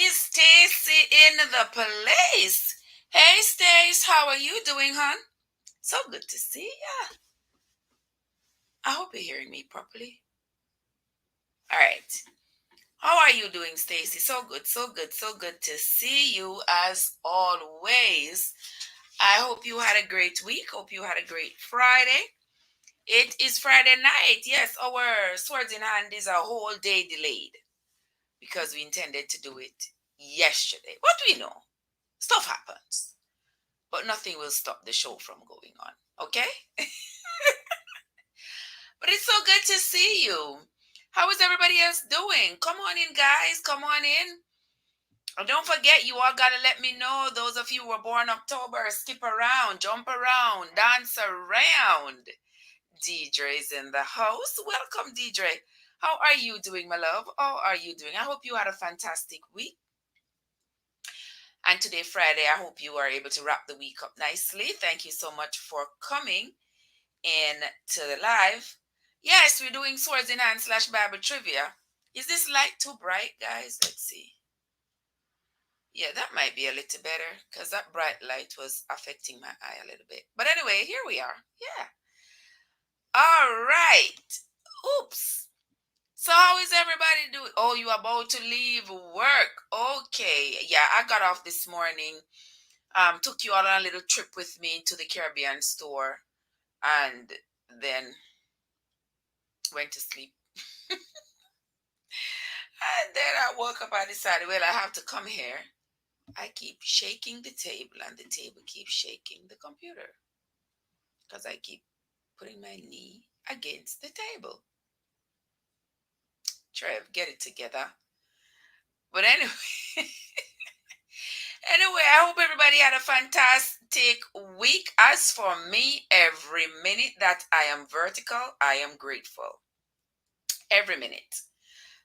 Is Stacy in the place? Hey, Stace, how are you doing, hon? So good to see ya. I hope you're hearing me properly. All right. How are you doing, Stacy? So good, so good, so good to see you as always. I hope you had a great week. Hope you had a great Friday. It is Friday night. Yes, our Swords in Hand is a whole day delayed because we intended to do it yesterday. What do we know? Stuff happens. But nothing will stop the show from going on. Okay? But it's so good to see you. How is everybody else doing? Come on in, guys. Come on in. And don't forget, you all got to let me know. Those of you who were born October, skip around, jump around, dance around. Deidre is in the house. Welcome, Deidre. How are you doing, my love? How are you doing? I hope you had a fantastic week. And today, Friday, I hope you are able to wrap the week up nicely. Thank you so much for coming in to the live. Yes, we're doing Swords in Hand / Bible Trivia. Is this light too bright, guys? Let's see. Yeah, that might be a little better because that bright light was affecting my eye a little bit. But anyway, here we are. Yeah. All right. Oops. So how is everybody doing? Oh, you about to leave work. Okay. Yeah, I got off this morning. Took you all on a little trip with me to the Caribbean store and then went to sleep. And then I woke up and decided, well, I have to come here. I keep shaking the table and the table keeps shaking the computer because I keep putting my knee against the table. Trev, get it together. But anyway, anyway, I hope everybody had a fantastic week. As for me, every minute that I am vertical, I am grateful. Every minute.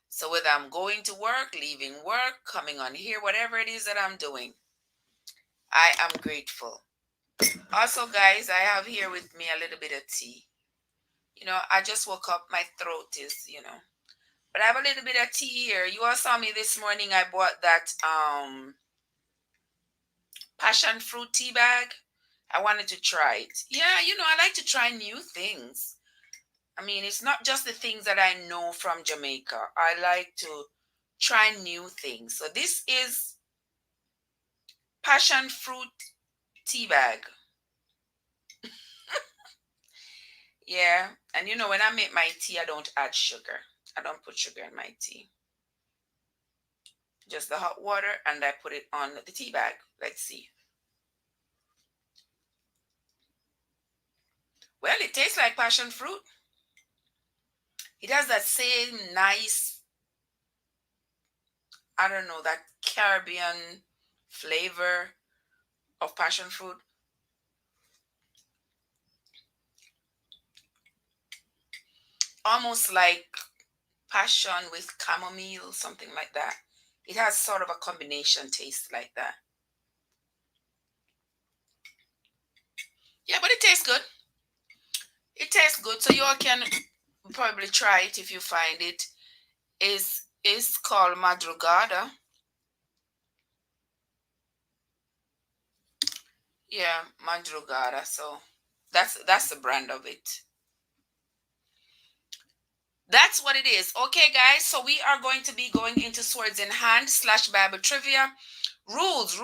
So whether I'm going to work, leaving work, coming on here, whatever it is that I'm doing, I am grateful. Also, guys, I have here with me a little bit of tea. I just woke up. My throat is. But I have a little bit of tea here. You all saw me this morning. I bought that passion fruit tea bag. I wanted to try it. Yeah, I like to try new things. I mean, it's not just the things that I know from Jamaica. I like to try new things. So this is passion fruit tea bag. Yeah, and when I make my tea, I don't add sugar. I don't put sugar in my tea. Just the hot water, and I put it on the tea bag. Let's see. Well, it tastes like passion fruit. It has that same nice, I don't know, that Caribbean flavor of passion fruit. Almost like passion with chamomile, something like that. It has sort of a combination taste like that. Yeah, but it tastes good. It tastes good. So you all can probably try it if you find it. Is called Madrugada. Yeah, Madrugada. So that's the brand of it. That's what it is. Okay, guys. So we are going to be going into Swords in Hand / Bible Trivia. Rules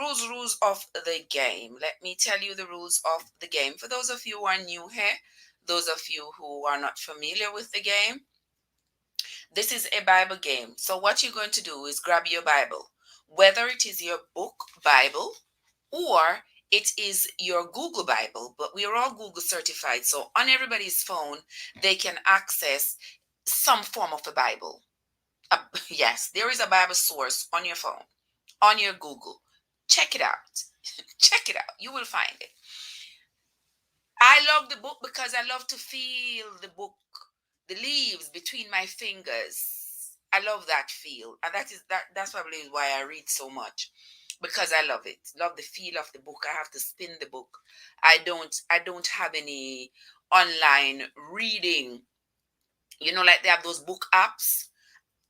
of the game. Let me tell you the rules of the game. For those of you who are new here, those of you who are not familiar with the game, this is a Bible game. So what you're going to do is grab your Bible, whether it is your book Bible or it is your Google Bible, but we are all Google certified. So on everybody's phone, they can access some form of a Bible. Yes, there is a Bible source on your phone, on your Google. Check it out. Check it out. You will find it. I love the book because I love to feel the book, the leaves between my fingers. I love that feel. And that's probably why I read so much. Because I love it. Love the feel of the book. I have to spin the book. I don't have any online reading. Like they have those book apps.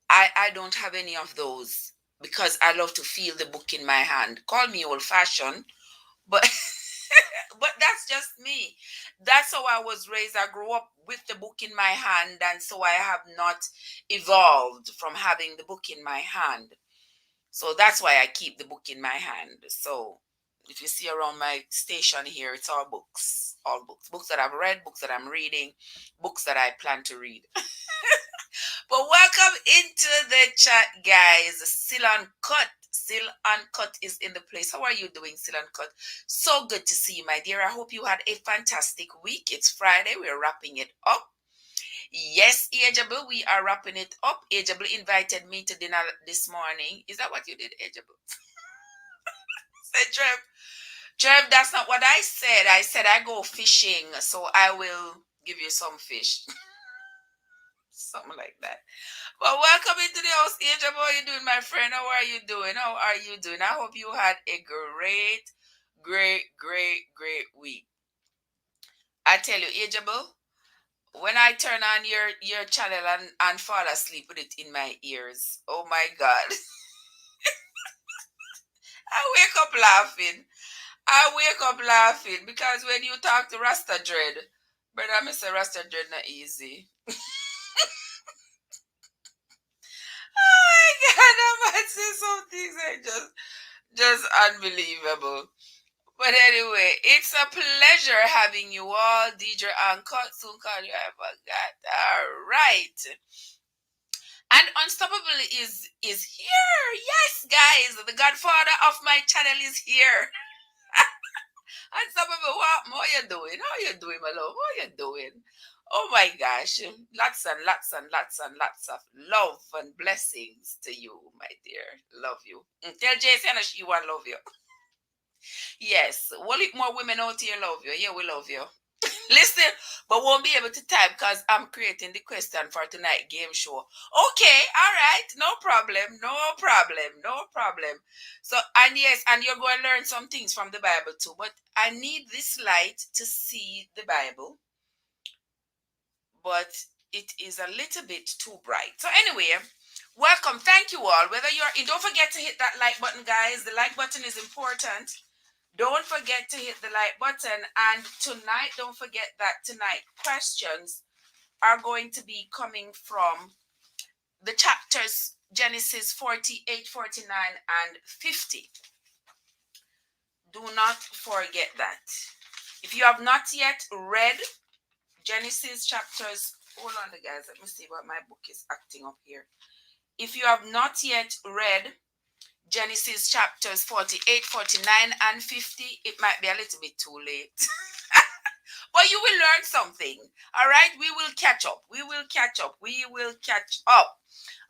I don't have any of those because I love to feel the book in my hand. Call me old fashioned, but but that's just me. That's how I was raised. I grew up with the book in my hand, and so I have not evolved from having the book in my hand. So that's why I keep the book in my hand. So if you see around my station here, it's all books, books that I've read, books that I'm reading, books that I plan to read. But welcome into the chat, guys. Still Uncut. Still Uncut is in the place. How are you doing, Still Uncut? So good to see you, my dear. I hope you had a fantastic week. It's Friday. We're wrapping it up. Yes, Ajabu, we are wrapping it up. Ajabu invited me to dinner this morning. Is that what you did, Ajabu? Said Trev. Trev, that's not what I said. I said I go fishing, so I will give you some fish. Something like that. Well, welcome into the house, Angel. How are you doing, my friend? How are you doing? How are you doing? I hope you had a great week. I tell you, Angel, when I turn on your channel and fall asleep with it in my ears, oh my God, I wake up laughing. I wake up laughing because when you talk to Rasta Dread, brother, Mr. Rasta Dread not easy. Oh my God, I might say some things are just unbelievable. But anyway, it's a pleasure having you all. Deidre and Cut soon call you. I forgot. All right. And Unstoppable is here. Yes, guys. The godfather of my channel is here. Unstoppable, what more you doing? How you doing, my love? How you doing? Oh my gosh. Lots and lots and lots and lots of love and blessings to you, my dear. Love you. Tell Jason she want love you. Yes. Well, if more women out here love you, yeah, we love you. Listen, but won't be able to type because I'm creating the question for tonight game show. Okay, all right, no problem, no problem, no problem. So, and yes, and you're going to learn some things from the Bible too. But I need this light to see the Bible, but it is a little bit too bright. So anyway, welcome. Thank you all. Whether you're in, don't forget to hit that like button, guys. The like button is important. Don't forget to hit the like button. And tonight, don't forget that tonight questions are going to be coming from the chapters Genesis 48, 49, and 50. Do not forget that. If you have not yet read Genesis chapters, hold on, guys. Let me see what my book is acting up here. If you have not yet read Genesis chapters 48, 49, and 50, it might be a little bit too late. But you will learn something. All right, we will catch up. We will catch up. We will catch up.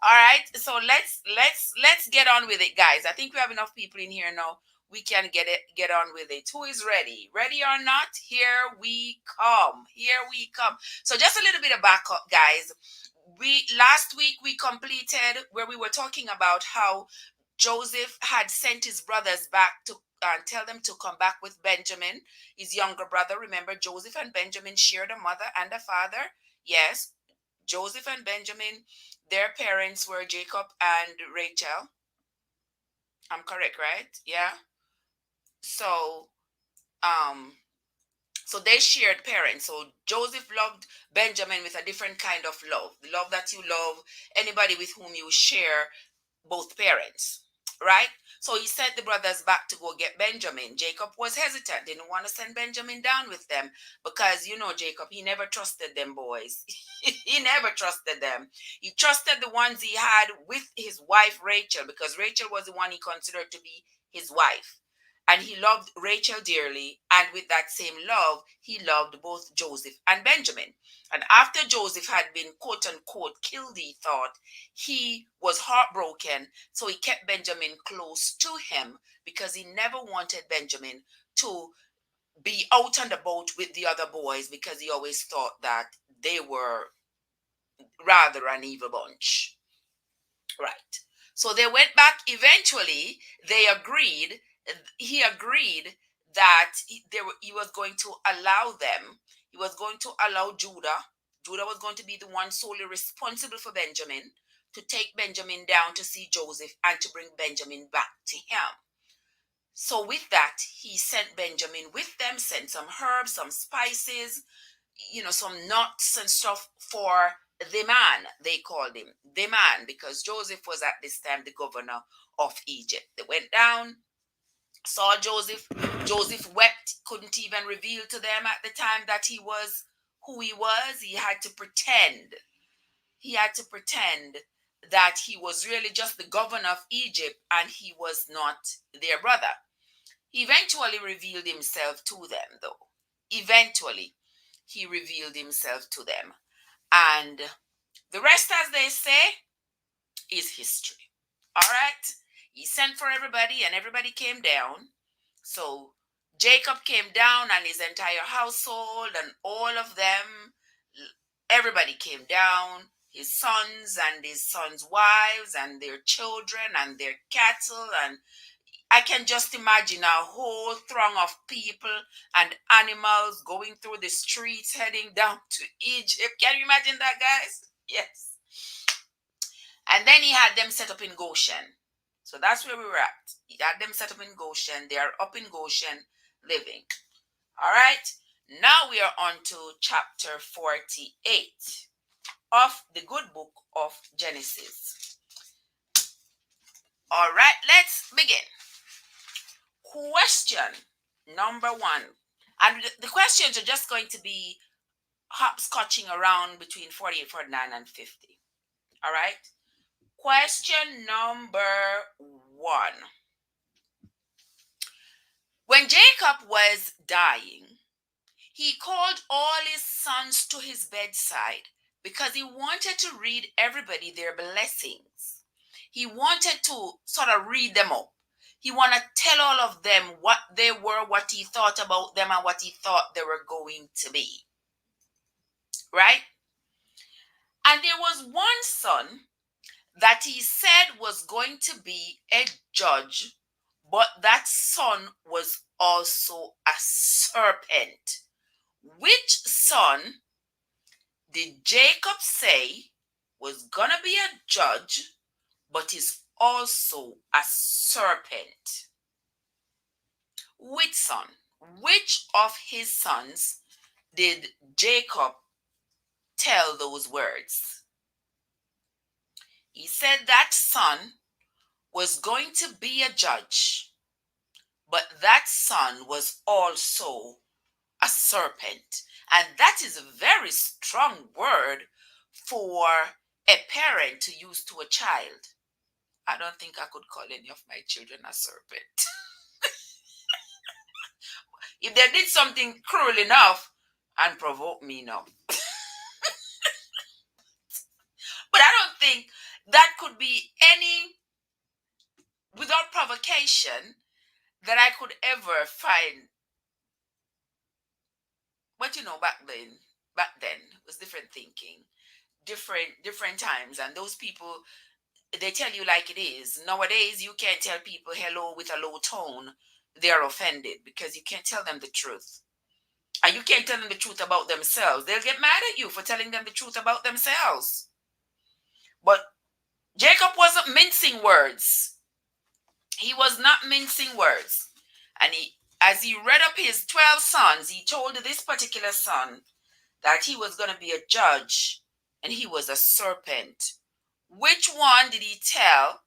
All right. So let's get on with it, guys. I think we have enough people in here now. We can get on with it. Who is ready? Ready or not? Here we come. Here we come. So just a little bit of backup, guys. We last week we completed where we were talking about how Joseph had sent his brothers back to tell them to come back with Benjamin, his younger brother. Remember, Joseph and Benjamin shared a mother and a father. Yes, Joseph and Benjamin, their parents were Jacob and Rachel. I'm correct, right? Yeah. So, um, so they shared parents. So Joseph loved Benjamin with a different kind of love, the love that you love anybody with whom you share both parents, right? So he sent the brothers back to go get Benjamin. Jacob was hesitant, didn't want to send Benjamin down with them because, you know, Jacob, he never trusted them boys. He never trusted them. He trusted the ones he had with his wife, Rachel, because Rachel was the one he considered to be his wife. And he loved Rachel dearly. And with that same love, he loved both Joseph and Benjamin. And after Joseph had been, quote unquote, killed, he thought, he was heartbroken. So he kept Benjamin close to him because he never wanted Benjamin to be out on the boat with the other boys because he always thought that they were rather an evil bunch. Right. So they went back. Eventually, they agreed. He agreed that he was going to allow them. He was going to allow Judah. Judah was going to be the one solely responsible for Benjamin to take Benjamin down to see Joseph and to bring Benjamin back to him. So with that, he sent Benjamin with them, sent some herbs, some spices, some nuts and stuff for the man, they called him. The man, because Joseph was at this time the governor of Egypt. They went down, saw Joseph. Joseph wept, couldn't even reveal to them at the time that he was who he was. He had to pretend. He had to pretend that he was really just the governor of Egypt and he was not their brother. He eventually revealed himself to them, though. Eventually, he revealed himself to them. And the rest, as they say, is history. All right? He sent for everybody, and everybody came down. So Jacob came down and his entire household and all of them, everybody came down, his sons and his sons' wives and their children and their cattle. And I can just imagine a whole throng of people and animals going through the streets heading down to Egypt. Can you imagine that, guys? Yes. And then he had them set up in Goshen. So that's where we were at. He had them set up in Goshen. They are up in Goshen living. All right. Now we are on to chapter 48 of the good book of Genesis. All right, let's begin. Question number 1. And the questions are just going to be hopscotching around between 48, 49, and 50. All right. Question number 1. When Jacob was dying, he called all his sons to his bedside because he wanted to read everybody their blessings. He wanted to sort of read them up. He wanted to tell all of them what they were, what he thought about them, and what he thought they were going to be. Right? And there was one son that he said was going to be a judge, but that son was also a serpent. Which son did Jacob say was going to be a judge, but is also a serpent? Which son? Which of his sons did Jacob tell those words? He said that son was going to be a judge, but that son was also a serpent. And that is a very strong word for a parent to use to a child. I don't think I could call any of my children a serpent. If they did something cruel enough and provoke me enough. But I don't think that could be any, without provocation, that I could ever find. But back then it was different thinking, different times, and those people, they tell you like it is. Nowadays, you can't tell people hello with a low tone. They are offended because you can't tell them the truth. And you can't tell them the truth about themselves. They'll get mad at you for telling them the truth about themselves. But Jacob wasn't mincing words. He was not mincing words. And as he read up his 12 sons, he told this particular son that he was going to be a judge and he was a serpent. Which one did he tell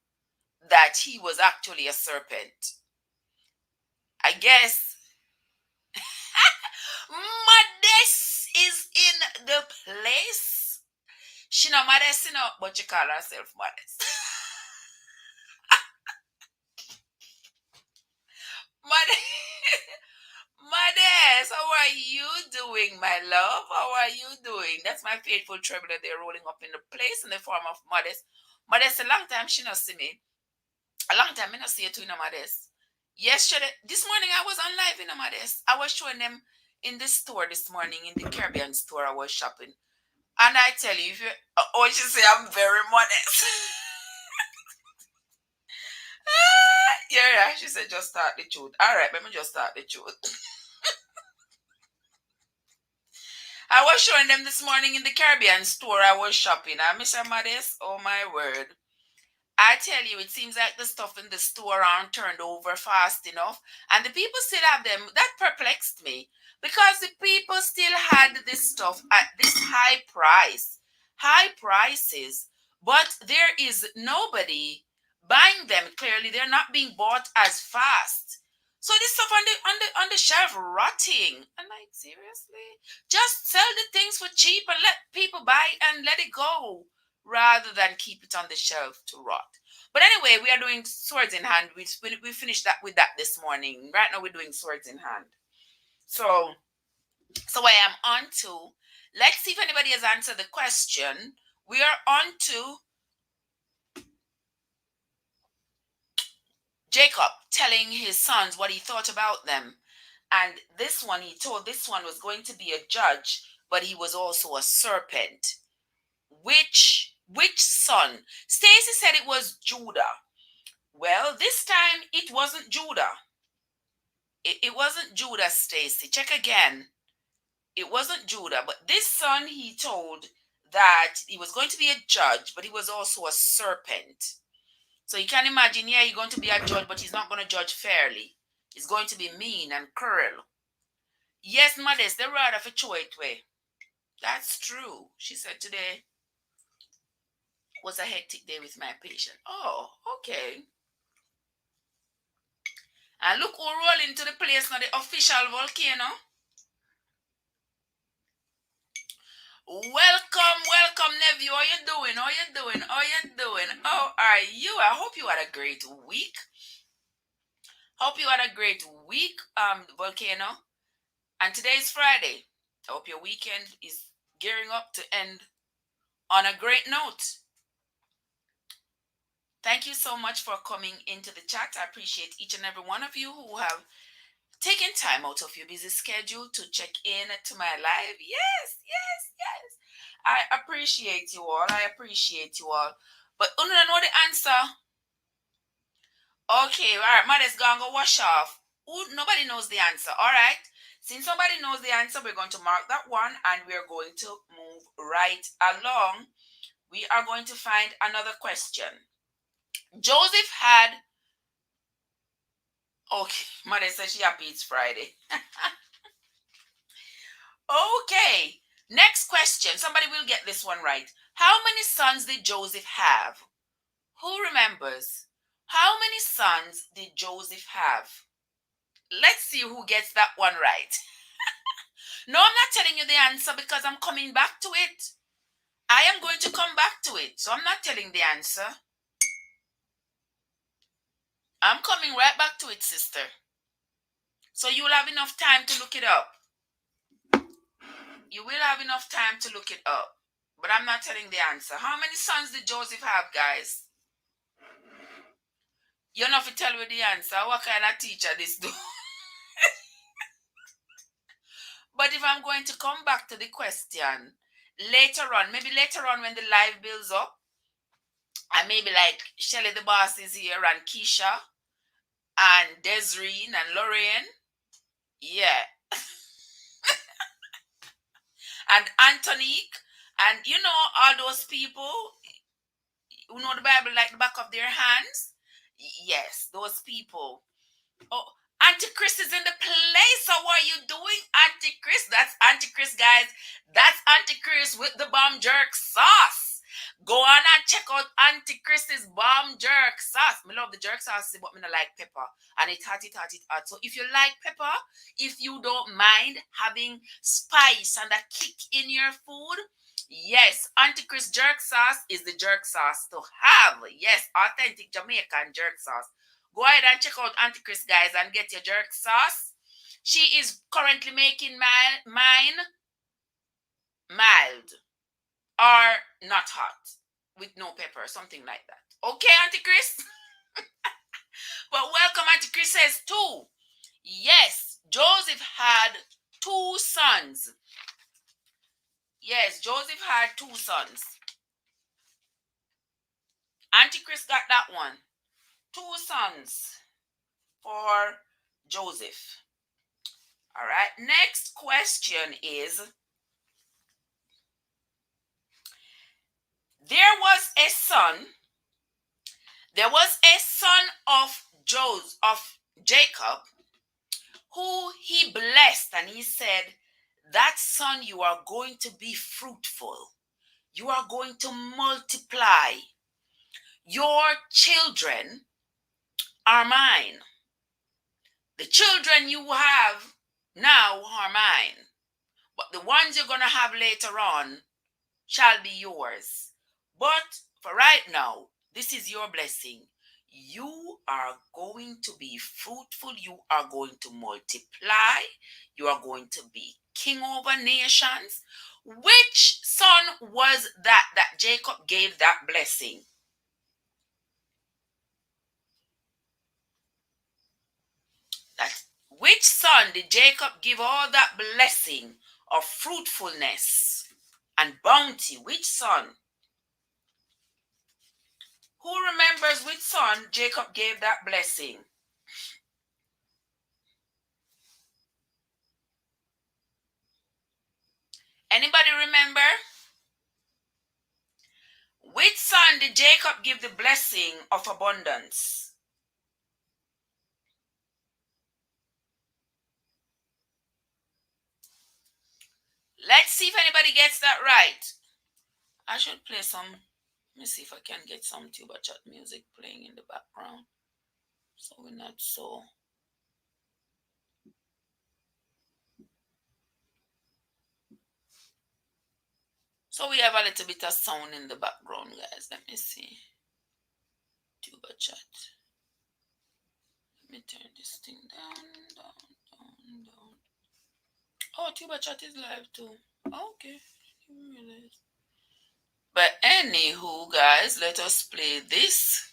that he was actually a serpent? I guess Modest is in the place. She not modest, but she call herself modest. Modest, how are you doing, my love? How are you doing? That's my faithful traveler. They're rolling up in the place in the form of Modest. Modest, a long time she not see me. A long time I not see you too, Modest. Yesterday, this morning I was on live in Modest. I was showing them in the store this morning, in the Caribbean store I was shopping. And I tell you, if you, oh, she say I'm very modest. Yeah, she said just start the truth. All right, let me just start the truth. I was showing them this morning in the Caribbean store I was shopping. I Mr. Modest, oh my word. I tell you, it seems like the stuff in the store aren't turned over fast enough, and the people still have them. That perplexed me because the people still had this stuff at this high prices, but there is nobody buying them. Clearly, they're not being bought as fast. So this stuff on the shelf rotting. I'm like, seriously? Just sell the things for cheap and let people buy and let it go rather than keep it on the shelf to rot. But anyway, we are doing swords in hand. We finished that with that this morning. Right now we're doing swords in hand. So I am on to, let's see if anybody has answered the question. We are on to Jacob telling his sons what he thought about them. And this one, he told this one was going to be a judge, but he was also a serpent. Which son? Stacy said it was Judah. Well, this time it wasn't Judah. It wasn't Judah, Stacy. Check again. It wasn't Judah, but this son he told that he was going to be a judge, but he was also a serpent. So you can imagine, yeah, he's going to be a judge, but he's not going to judge fairly. He's going to be mean and cruel. Yes, Modest, the rod of a choice way. That's true. She said today was a hectic day with my patient. Oh, okay. And look who rolled into the place now, the official volcano. Welcome, nephew. How you doing? How you doing? How you doing? How are you? I hope you had a great week. Hope you had a great week, volcano. And today is Friday. I hope your weekend is gearing up to end on a great note. Thank you so much for coming into the chat. I appreciate each and every one of you who have taken time out of your busy schedule to check in to my live. Yes, yes, yes. I appreciate you all. I appreciate you all. But you don't know the answer. Okay, all right, Mother's gonna go wash off. Ooh, nobody knows the answer. All right. Since nobody knows the answer, we're going to mark that one and we're going to move right along. We are going to find another question. Joseph had. Okay, Mother says she happy it's Friday. Okay, next question. Somebody will get this one right. How many sons did Joseph have? Who remembers? How many sons did Joseph have? Let's see who gets that one right. No, I'm not telling you the answer because I'm coming back to it. I am going to come back to it. So I'm not telling the answer. I'm coming right back to it, sister. So you will have enough time to look it up. You will have enough time to look it up. But I'm not telling the answer. How many sons did Joseph have, guys? You know if you tell me the answer, what kind of teacher this do? But if I'm going to come back to the question later on, maybe later on when the live builds up, and maybe like Shelly the boss is here and Keisha and Desiree and Lorraine. Yeah. And Antonique. And you know all those people who know the Bible like the back of their hands? Yes, those people. Oh, Antichrist is in the place. So what are you doing, Antichrist? That's Antichrist, guys. That's Antichrist with the bomb jerk sauce. Go on and check out Antichrist's bomb jerk sauce. I love the jerk sauce, but I don't like pepper. And it hot. So if you like pepper, if you don't mind having spice and a kick in your food, yes, Antichrist jerk sauce is the jerk sauce to have. Yes, authentic Jamaican jerk sauce. Go ahead and check out Antichrist, guys, and get your jerk sauce. She is currently making mine mild or not hot with no pepper, something like that. Okay, Antichrist? But welcome, Antichrist says two. Yes, Joseph had two sons. Yes, Joseph had two sons. Antichrist got that one. Two sons for Joseph. All right. Next question is, There was a son. There was a son of Jacob, who he blessed, and he said, that son, you are going to be fruitful. You are going to multiply. Your children are mine. The children you have now are mine. But the ones you're going to have later on shall be yours. But for right now, this is your blessing. You are going to be fruitful. You are going to multiply. You are going to be king over nations. Which son was that Jacob gave that blessing? That which son did Jacob give all that blessing of fruitfulness and bounty? Which son? Who remembers which son Jacob gave that blessing? Anybody remember? Which son did Jacob give the blessing of abundance? Let's see if anybody gets that right. I should play some. Let me see if I can get some tuba chat music playing in the background, so we're not so. So we have a little bit of sound in the background, guys. Let me see. Tuba chat. Let me turn this thing down, down, down. Oh, tuba chat is live too. Okay. But anywho, guys, let us play this.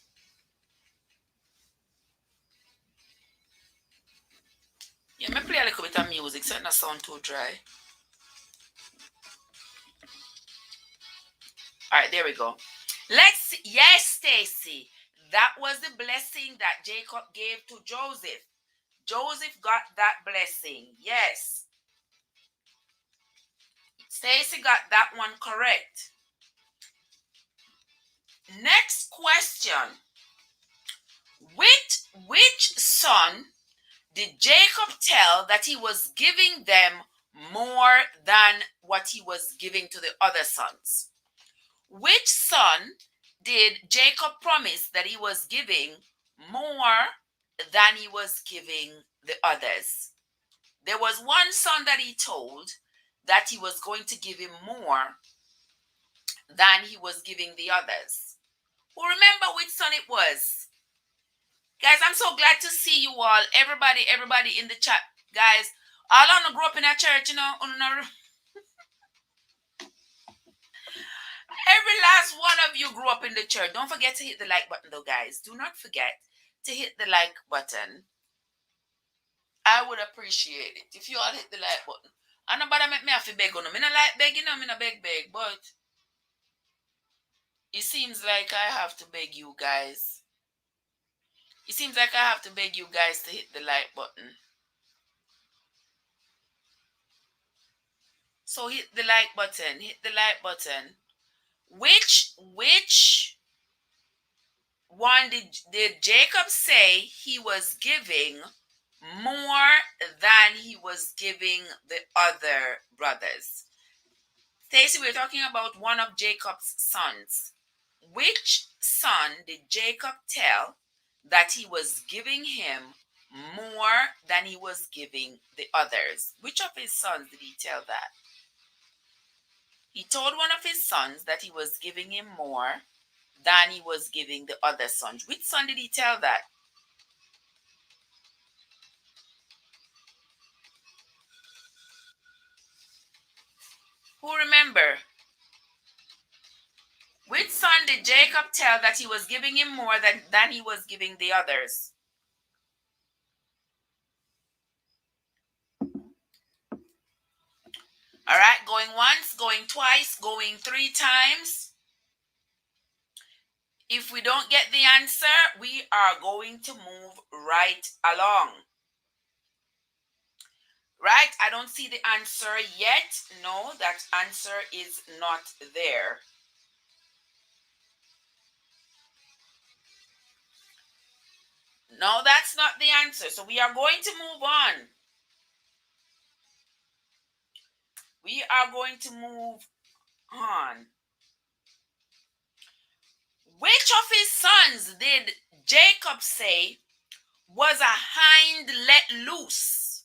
Yeah, me play a little bit of music so it not sound too dry. All right, there we go. Let's see. Yes, Stacy. That was the blessing that Jacob gave to Joseph. Joseph got that blessing. Yes. Stacy got that one correct. Next question. Which son did Jacob tell that he was giving them more than what he was giving to the other sons? Which son did Jacob promise that he was giving more than he was giving the others? There was one son that he told that he was going to give him more than he was giving the others. Who remember which son it was? Guys, I'm so glad to see you all. Everybody in the chat. Guys, all on grew up in a church, you know. Every last one of you grew up in the church. Don't forget to hit the like button, though, guys. Do not forget to hit the like button. I would appreciate it if you all hit the like button. And nobody make me have to beg on them. I not like begging them, I not beg, but it seems like I have to beg you guys. It seems like I have to beg you guys to hit the like button. So hit the like button. Hit the like button. Which one did Jacob say he was giving more than he was giving the other brothers? Stacy, we're talking about one of Jacob's sons. Which son did Jacob tell that he was giving him more than he was giving the others? Which of his sons did he tell that? He told one of his sons that he was giving him more than he was giving the other sons. Which son did he tell that? Who remember? Which son did Jacob tell that he was giving him more than he was giving the others? All right, going once, going twice, going 3 times. If we don't get the answer, we are going to move right along. Right? I don't see the answer yet. No, that answer is not there. No, that's not the answer. So we are going to move on. We are going to move on. Which of his sons did Jacob say was a hind let loose?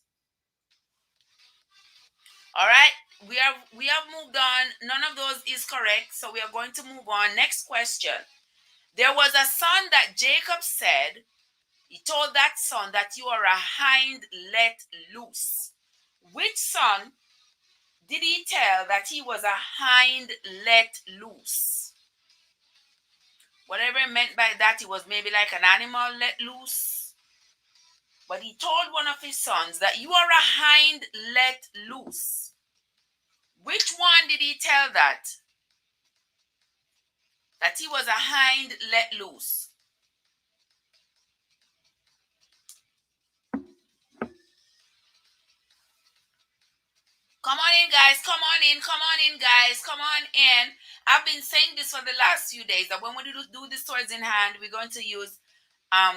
All right, we have moved on. None of those is correct, so we are going to move on. Next question. There was a son that Jacob said, he told that son that you are a hind let loose. Which son did he tell that he was a hind let loose? Whatever he meant by that, it was maybe like an animal let loose. But he told one of his sons that you are a hind let loose. Which one did he tell that? That he was a hind let loose. Come on in, guys. Come on in. Come on in, guys. Come on in. I've been saying this for the last few days that when we do the stories in hand, we're going to use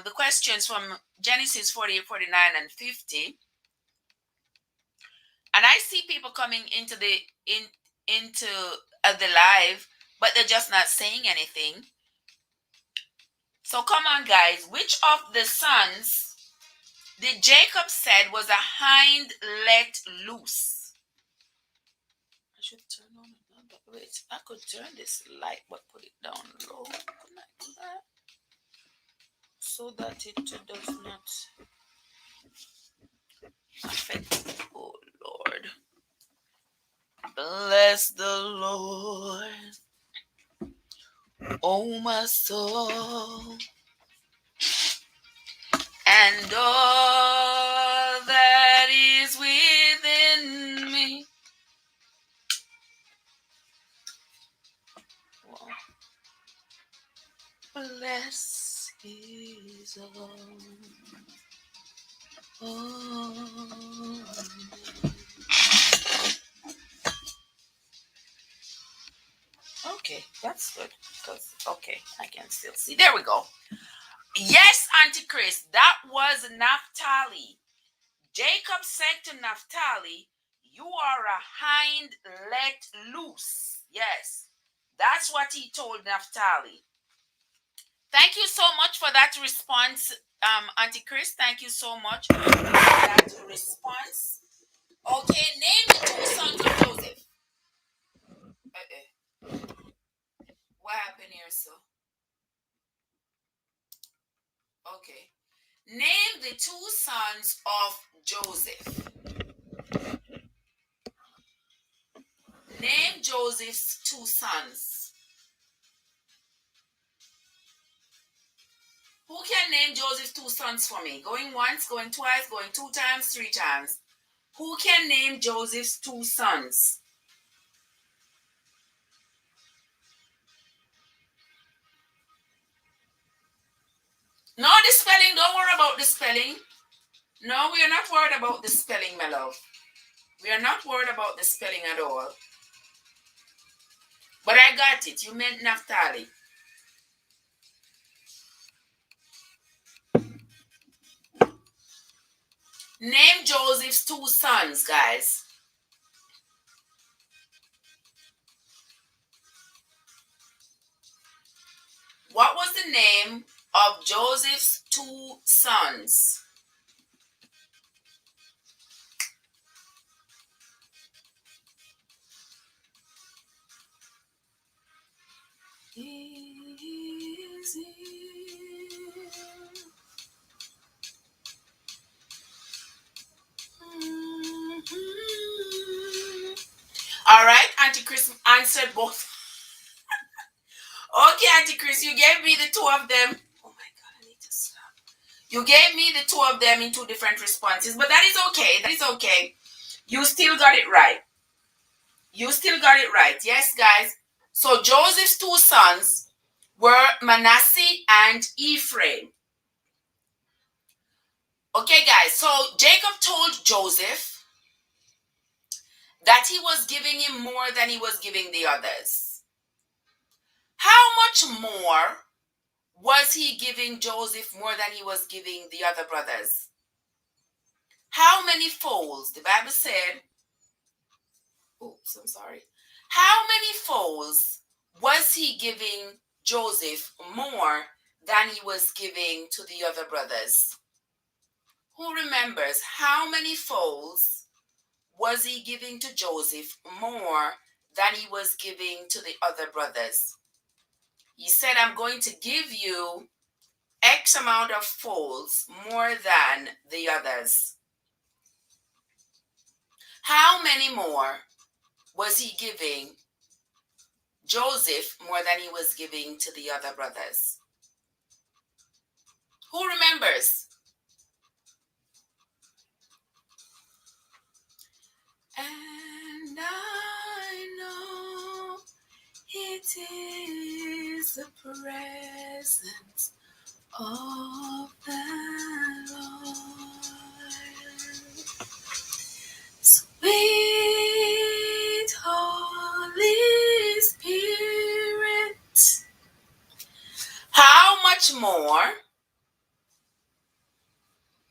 the questions from Genesis 48, 49, and 50. And I see people coming into the live, but they're just not saying anything. So come on, guys. Which of the sons did Jacob said was a hind let loose? I should turn on another. Wait, I could turn this light, but put it down low. Can I do that? So that it does not affect. Oh Lord. Bless the Lord, oh my soul, and all that is within me. Bless his holy. Okay, that's good. Because okay, I can still see. There we go. Yes, Auntie Chris, that was Naphtali. Jacob said to Naphtali, you are a hind let loose. Yes, that's what he told Naphtali. Thank you so much for that response, Auntie Chris. Thank you so much for that response. Okay, name the two sons of Joseph. What happened here, sir? Okay. Name the two sons of Joseph. Name Joseph's two sons. Who can name Joseph's two sons for me? Going once, going twice, going 2 times, 3 times. Who can name Joseph's two sons? No, the spelling. Don't worry about the spelling. No, we are not worried about the spelling, my love. We are not worried about the spelling at all. But I got it. You meant Naphtali. Name Joseph's two sons, guys. What was the name of Joseph's two sons? All right, Auntie Chris answered both. Okay, Auntie Chris, you gave me the two of them. Oh my God, I need to stop. You gave me the two of them in two different responses, but that is okay. That is okay. You still got it right. You still got it right. Yes, guys. So Joseph's two sons were Manasseh and Ephraim. Okay, guys. So Jacob told Joseph that he was giving him more than he was giving the others. How much more was he giving Joseph more than he was giving the other brothers? How many foals? The Bible said, oops, I'm sorry. How many foals was he giving Joseph more than he was giving to the other brothers? Who remembers how many foals was he giving to Joseph more than he was giving to the other brothers? He said, I'm going to give you X amount of foals more than the others. How many more was he giving Joseph more than he was giving to the other brothers? Who remembers? And I know it is the presence of the Lord. Sweet Holy Spirit. How much more?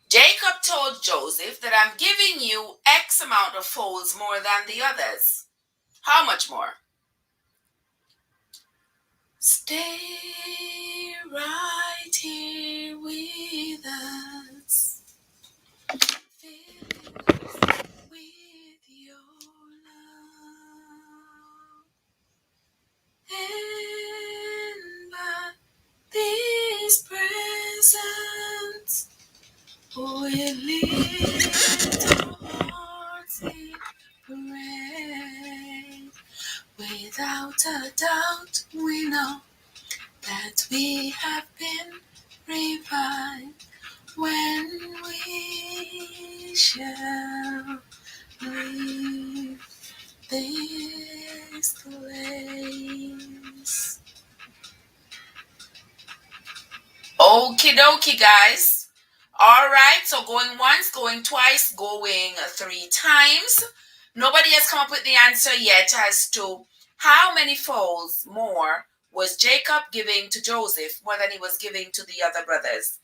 Jacob told Joseph that I'm giving you X amount of foals more than the others. How much more? Stay right here with us. Fill us with your love. And by this presence, we lift our hearts in praise. Without a doubt, we know that we have been revived when we shall leave this place. Okie dokie, guys. All right, so going once, going twice, going 3 times. Nobody has come up with the answer yet as to how many foals more was Jacob giving to Joseph more than he was giving to the other brothers.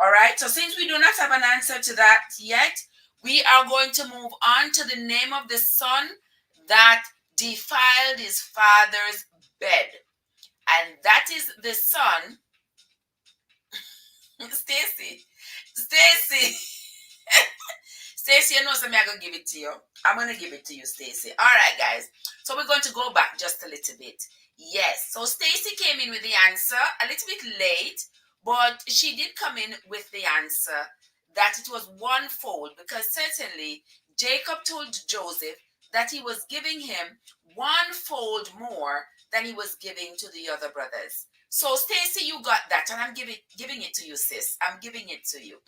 All right, so since we do not have an answer to that yet, we are going to move on to the name of the son that defiled his father's bed. And that is the son, Stacy. Stacy, you know something, I'm going to give it to you. I'm going to give it to you, Stacy. All right, guys. So we're going to go back just a little bit. Yes, so Stacy came in with the answer a little bit late, but she did come in with the answer that it was one fold, because certainly Jacob told Joseph that he was giving him one fold more than he was giving to the other brothers. So Stacy, you got that, and I'm giving it to you, sis. I'm giving it to you.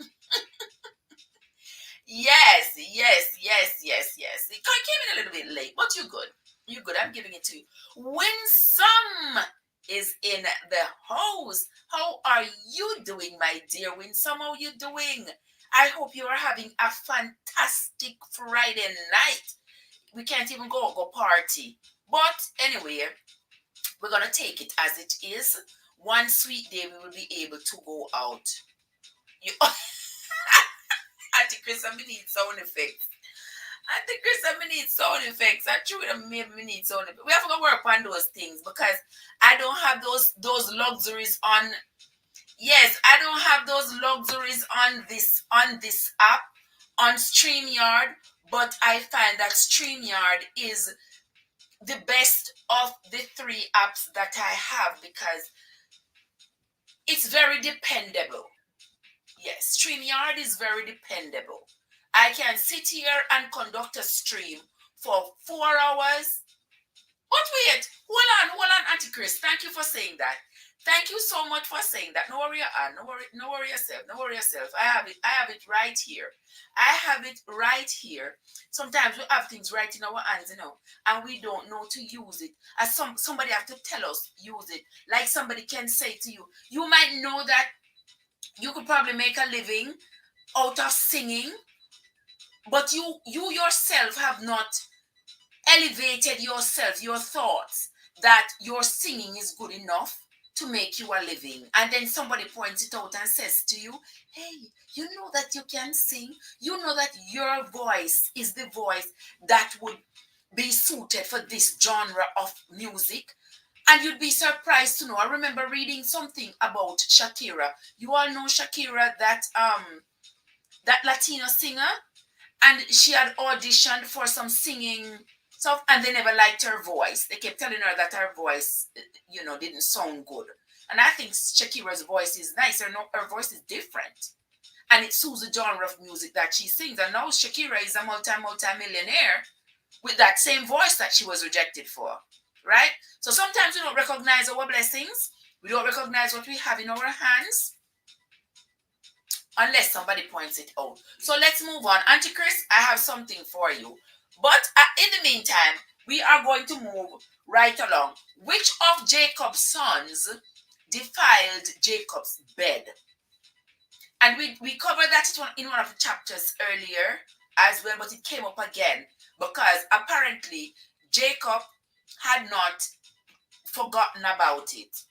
Yes. It came in a little bit late, but you're good. You're good. I'm giving it to you. Winsome is in the house. How are you doing, my dear Winsome? How are you doing? I hope you are having a fantastic Friday night. We can't even go party. But anyway, we're going to take it as it is. One sweet day, we will be able to go out. You, Auntie Chris, I need sound effects. Auntie Chris, I need sound effects. I truly maybe need sound effects. We have to work on those things because I don't have those luxuries on. Yes, I don't have those luxuries on this app on StreamYard, but I find that StreamYard is the best of the 3 apps that I have because it's very dependable. Yes, StreamYard is very dependable. I can sit here and conduct a stream for 4 hours. But wait, hold on, Auntie Chris. Thank you for saying that. Thank you so much for saying that. No worry, no worry yourself. I have it right here. I have it right here. Sometimes we have things right in our hands, and we don't know to use it. As somebody have to tell us use it. Like somebody can say to you, you might know that you could probably make a living out of singing, but you yourself have not elevated yourself, your thoughts, that your singing is good enough to make you a living. And then somebody points it out and says to you, hey, you know that you can sing. You know that your voice is the voice that would be suited for this genre of music. And you'd be surprised to know. I remember reading something about Shakira. You all know Shakira, that Latino singer, and she had auditioned for some singing stuff, and they never liked her voice. They kept telling her that her voice, didn't sound good. And I think Shakira's voice is nice. Her voice is different, and it suits the genre of music that she sings. And now Shakira is a multi-millionaire with that same voice that she was rejected for, right? So sometimes we don't recognize our blessings. We don't recognize what we have in our hands unless somebody points it out. So let's move on. Auntie Chris, I have something for you. But in the meantime, we are going to move right along. Which of Jacob's sons defiled Jacob's bed? And we covered that in one of the chapters earlier as well, but it came up again because apparently Jacob had not forgotten about it.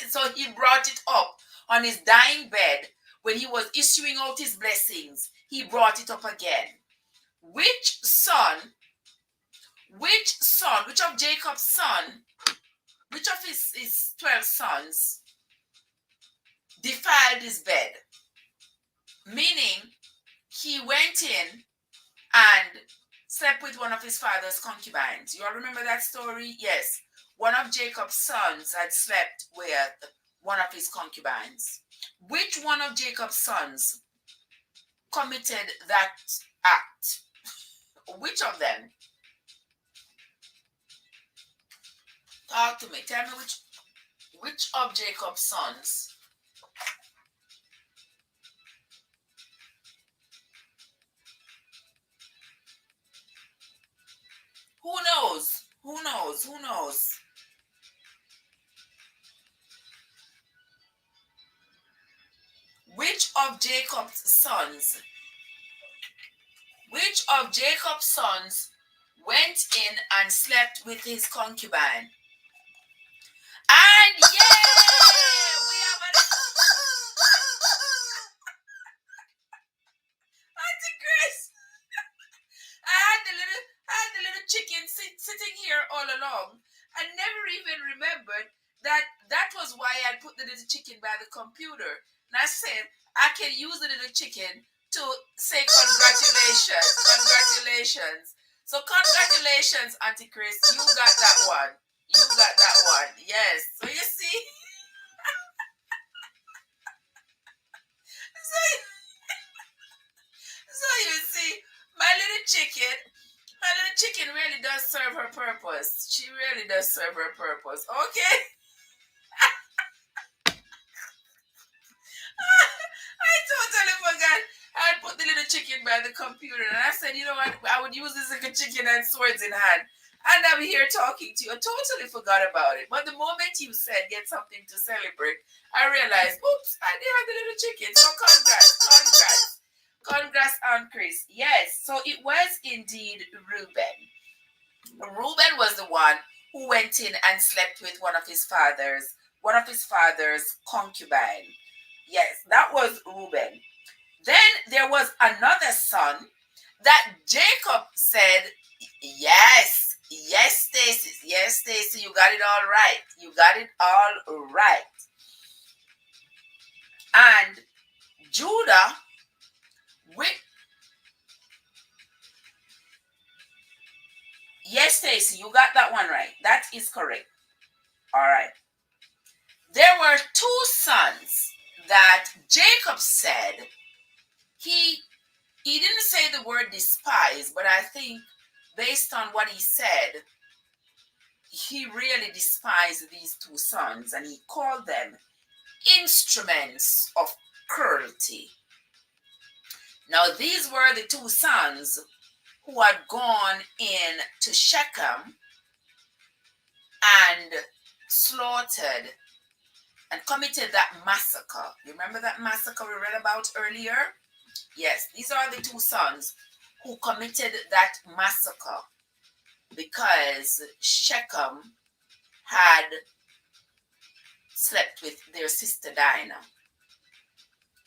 So he brought it up on his dying bed when he was issuing out his blessings. He brought it up again. Which of Jacob's son, which of his 12 sons defiled his bed? Meaning, he went in and slept with one of his father's concubines. You all remember that story? Yes. One of Jacob's sons had slept with one of his concubines. Which one of Jacob's sons committed that act? Which of them? Talk to me. Tell me which of Jacob's sons? Who knows? Who knows? Who knows? Which of Jacob's sons? Which of Jacob's sons went in and slept with his concubine? And yeah, we have an Auntie Chris. I had the little chicken sitting here all along. I never even remembered that was why I put the little chicken by the computer. And I said I can use the little chicken to say congratulations. Congratulations. So congratulations, Auntie Chris. You got that one. You got that one. Yes. So you see? So you see, my little chicken really does serve her purpose. She really does serve her purpose. Okay? I totally forgot. I put the little chicken by the computer and I said, you know what? I would use this like a chicken and swords in hand. And I'm here talking to you. I totally forgot about it. But the moment you said get something to celebrate, I realized, oops, I didn't have the little chicken. So congrats on Chris. Yes, so it was indeed Reuben. Reuben was the one who went in and slept with one of his father's concubine. Yes, that was Reuben. Then there was another son that Jacob said, yes, Stacy, you got it all right. You got it all right. And Judah, yes, Stacy, you got that one right. That is correct. All right. There were two sons that Jacob said he didn't say the word despise, but I think based on what he said, he really despised these two sons and he called them instruments of cruelty. Now, these were the two sons who had gone in to Shechem and slaughtered and committed that massacre. You remember that massacre we read about earlier? Yes, these are the two sons who committed that massacre because Shechem had slept with their sister Dinah.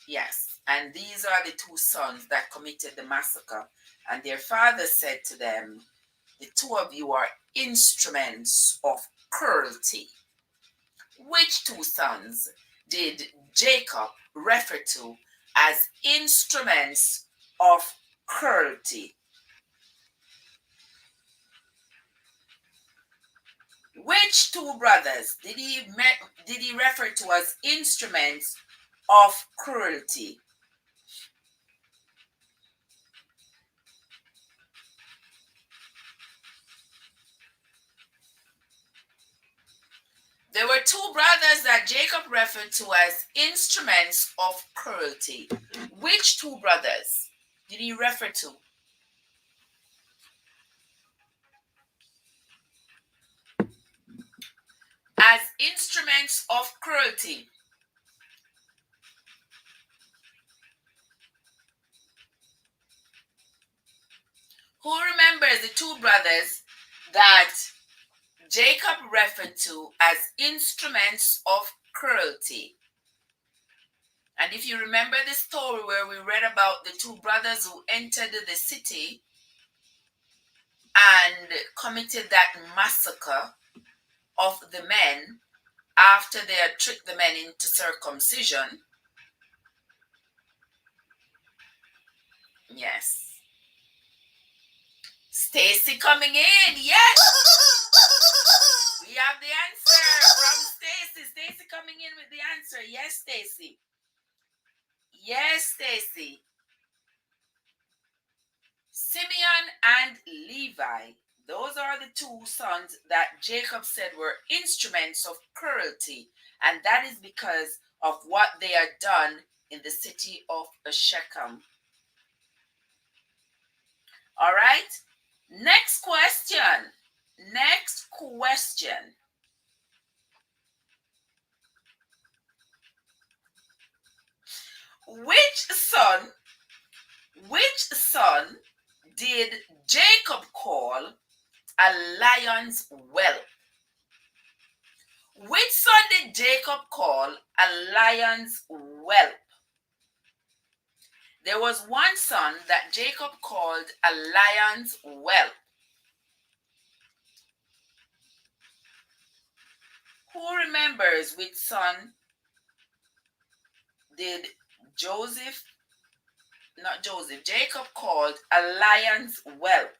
Yes, and these are the two sons that committed the massacre. And their father said to them, the two of you are instruments of cruelty. Which two sons did Jacob refer to as instruments of cruelty? Which two brothers did he refer to as instruments of cruelty? There were two brothers that Jacob referred to as instruments of cruelty. Which two brothers did he refer to? As instruments of cruelty. Who remembers the two brothers that Jacob referred to as instruments of cruelty? And if you remember the story where we read about the two brothers who entered the city and committed that massacre of the men after they had tricked the men into circumcision. Yes. Stacy coming in. Yes. We have the answer from Stacy. Stacy coming in with the answer. Yes, Stacy. Yes, Stacy. Simeon and Levi. Those are the two sons that Jacob said were instruments of cruelty. And that is because of what they had done in the city of Shechem. All right. Next question. Next question. Which son did Jacob call a lion's whelp? Which son did Jacob call a lion's whelp? There was one son that Jacob called a lion's whelp. Who remembers which son did Jacob called a lion's whelp?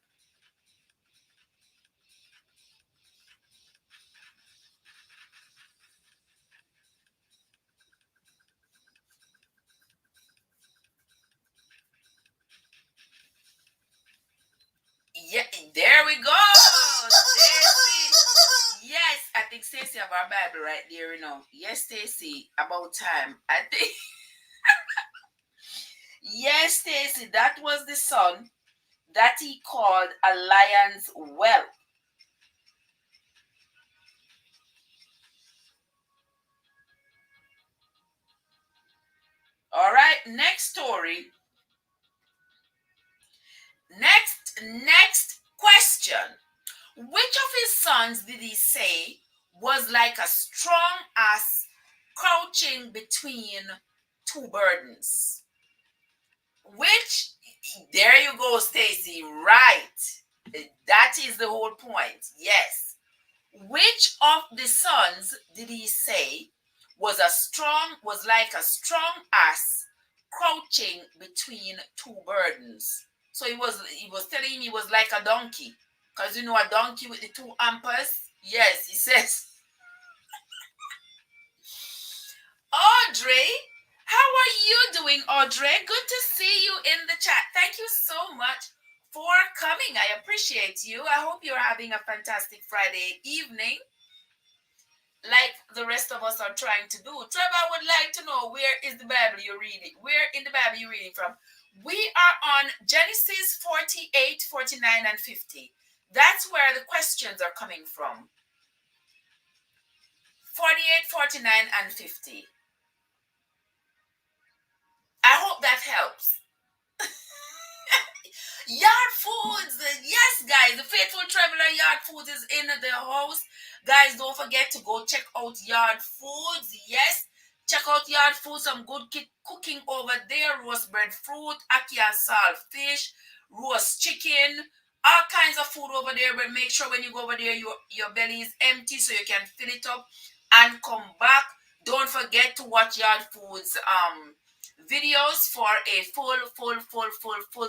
Yeah, there we go. Stacy. Yes, I think Stacy have our Bible right there, you know. Yes, Stacy, about time. I think. Yes, Stacy, that was the son that he called a lion's whelp. All right, next story. Next question. Which of his sons did he say was like a strong ass crouching between two burdens? Which, there you go, Stacy, right. That is the whole point. Yes. Which of the sons did he say was like a strong ass crouching between two burdens? So he was telling him he was like a donkey. Because you know a donkey with the two ampers? Yes, he says. Audrey, how are you doing, Audrey? Good to see you in the chat. Thank you so much for coming. I appreciate you. I hope you're having a fantastic Friday evening, like the rest of us are trying to do. Trevor, I would like to know, where is the Bible you're reading? Where in the Bible you're reading from? We are on Genesis 48, 49, and 50. That's where the questions are coming from. 48, 49, and 50. I hope that helps. Yard Foods. Yes, guys. The Faithful Traveler Yard Foods is in the house. Guys, don't forget to go check out Yard Foods. Yes, check out Yard Foods. Some good cooking over there. Roast bread fruit, ackee and salt fish, roast chicken, all kinds of food over there. But make sure when you go over there, your belly is empty so you can fill it up and come back. Don't forget to watch Yard Foods videos for a full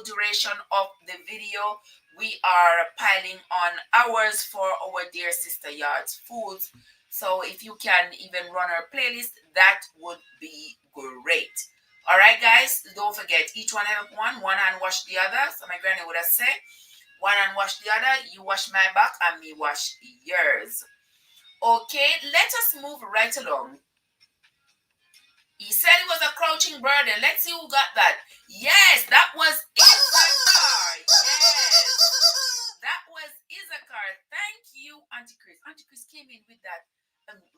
duration of the video. We are piling on hours for our dear sister Yard's Foods. So if you can even run our playlist, that would be great. All right, guys, don't forget, each one help one hand wash the other. So my granny would have said, one hand wash the other, you wash my back and me wash yours. Okay, let us move right along. He said it was a crouching bird, and let's see who got that. Yes, that was Issachar. Yes, that was Issachar. Thank you, Auntie Chris. Auntie Chris came in with that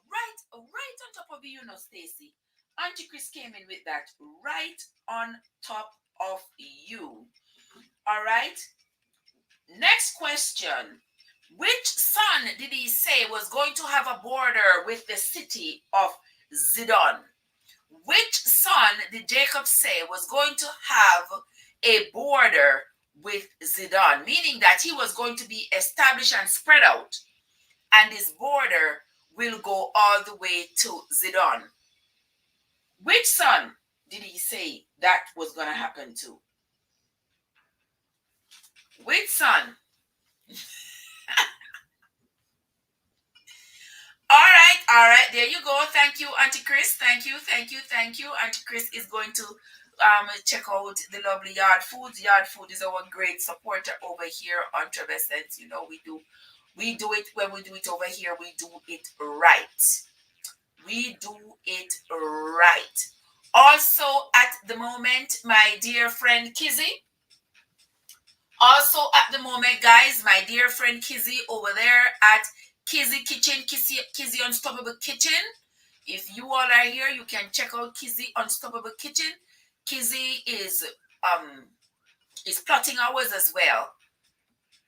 right on top of you, Stacy. Auntie Chris came in with that right on top of you. All right. Next question. Which son did he say was going to have a border with the city of Zidon? Which son did Jacob say was going to have a border with Zidon? Meaning that he was going to be established and spread out, and his border will go all the way to Zidon. Which son did he say that was going to happen to? Which son? All right, there you go. Thank you, Auntie Chris. Thank you. Auntie Chris is going to check out the lovely Yard Foods. Yard Food is our great supporter over here on Trebescence. You know, we do it when we do it over here. We do it right. We do it right. Also, at the moment, my dear friend Kizzy. Also, at the moment, guys, my dear friend Kizzy over there at Kizzy Kitchen, Kizzy Unstoppable Kitchen. If you all are here, you can check out Kizzy Unstoppable Kitchen. Kizzy is plotting hours as well.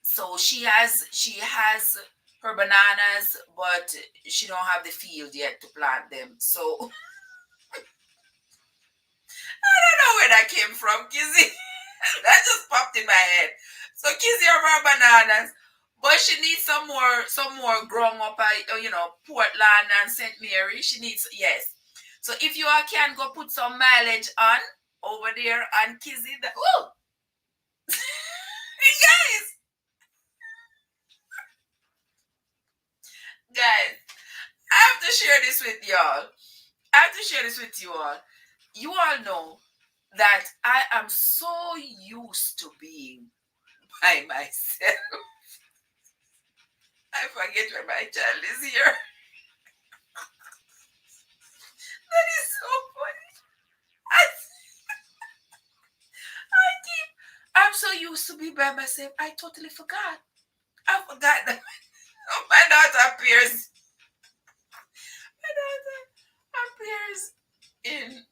So she has her bananas, but she don't have the field yet to plant them. So I don't know where that came from, Kizzy. That just popped in my head. So Kizzy have her bananas, but she needs some more growing up at Portland and St. Mary. She needs, yes. So if you all can go put some mileage on over there on Kizzy, guys, I have to share this with y'all. I have to share this with you all. You all know that I am so used to being by myself. I forget when my child is here. That is so funny. I'm so used to be by myself. I totally forgot. I forgot that my daughter appears. My daughter appears in.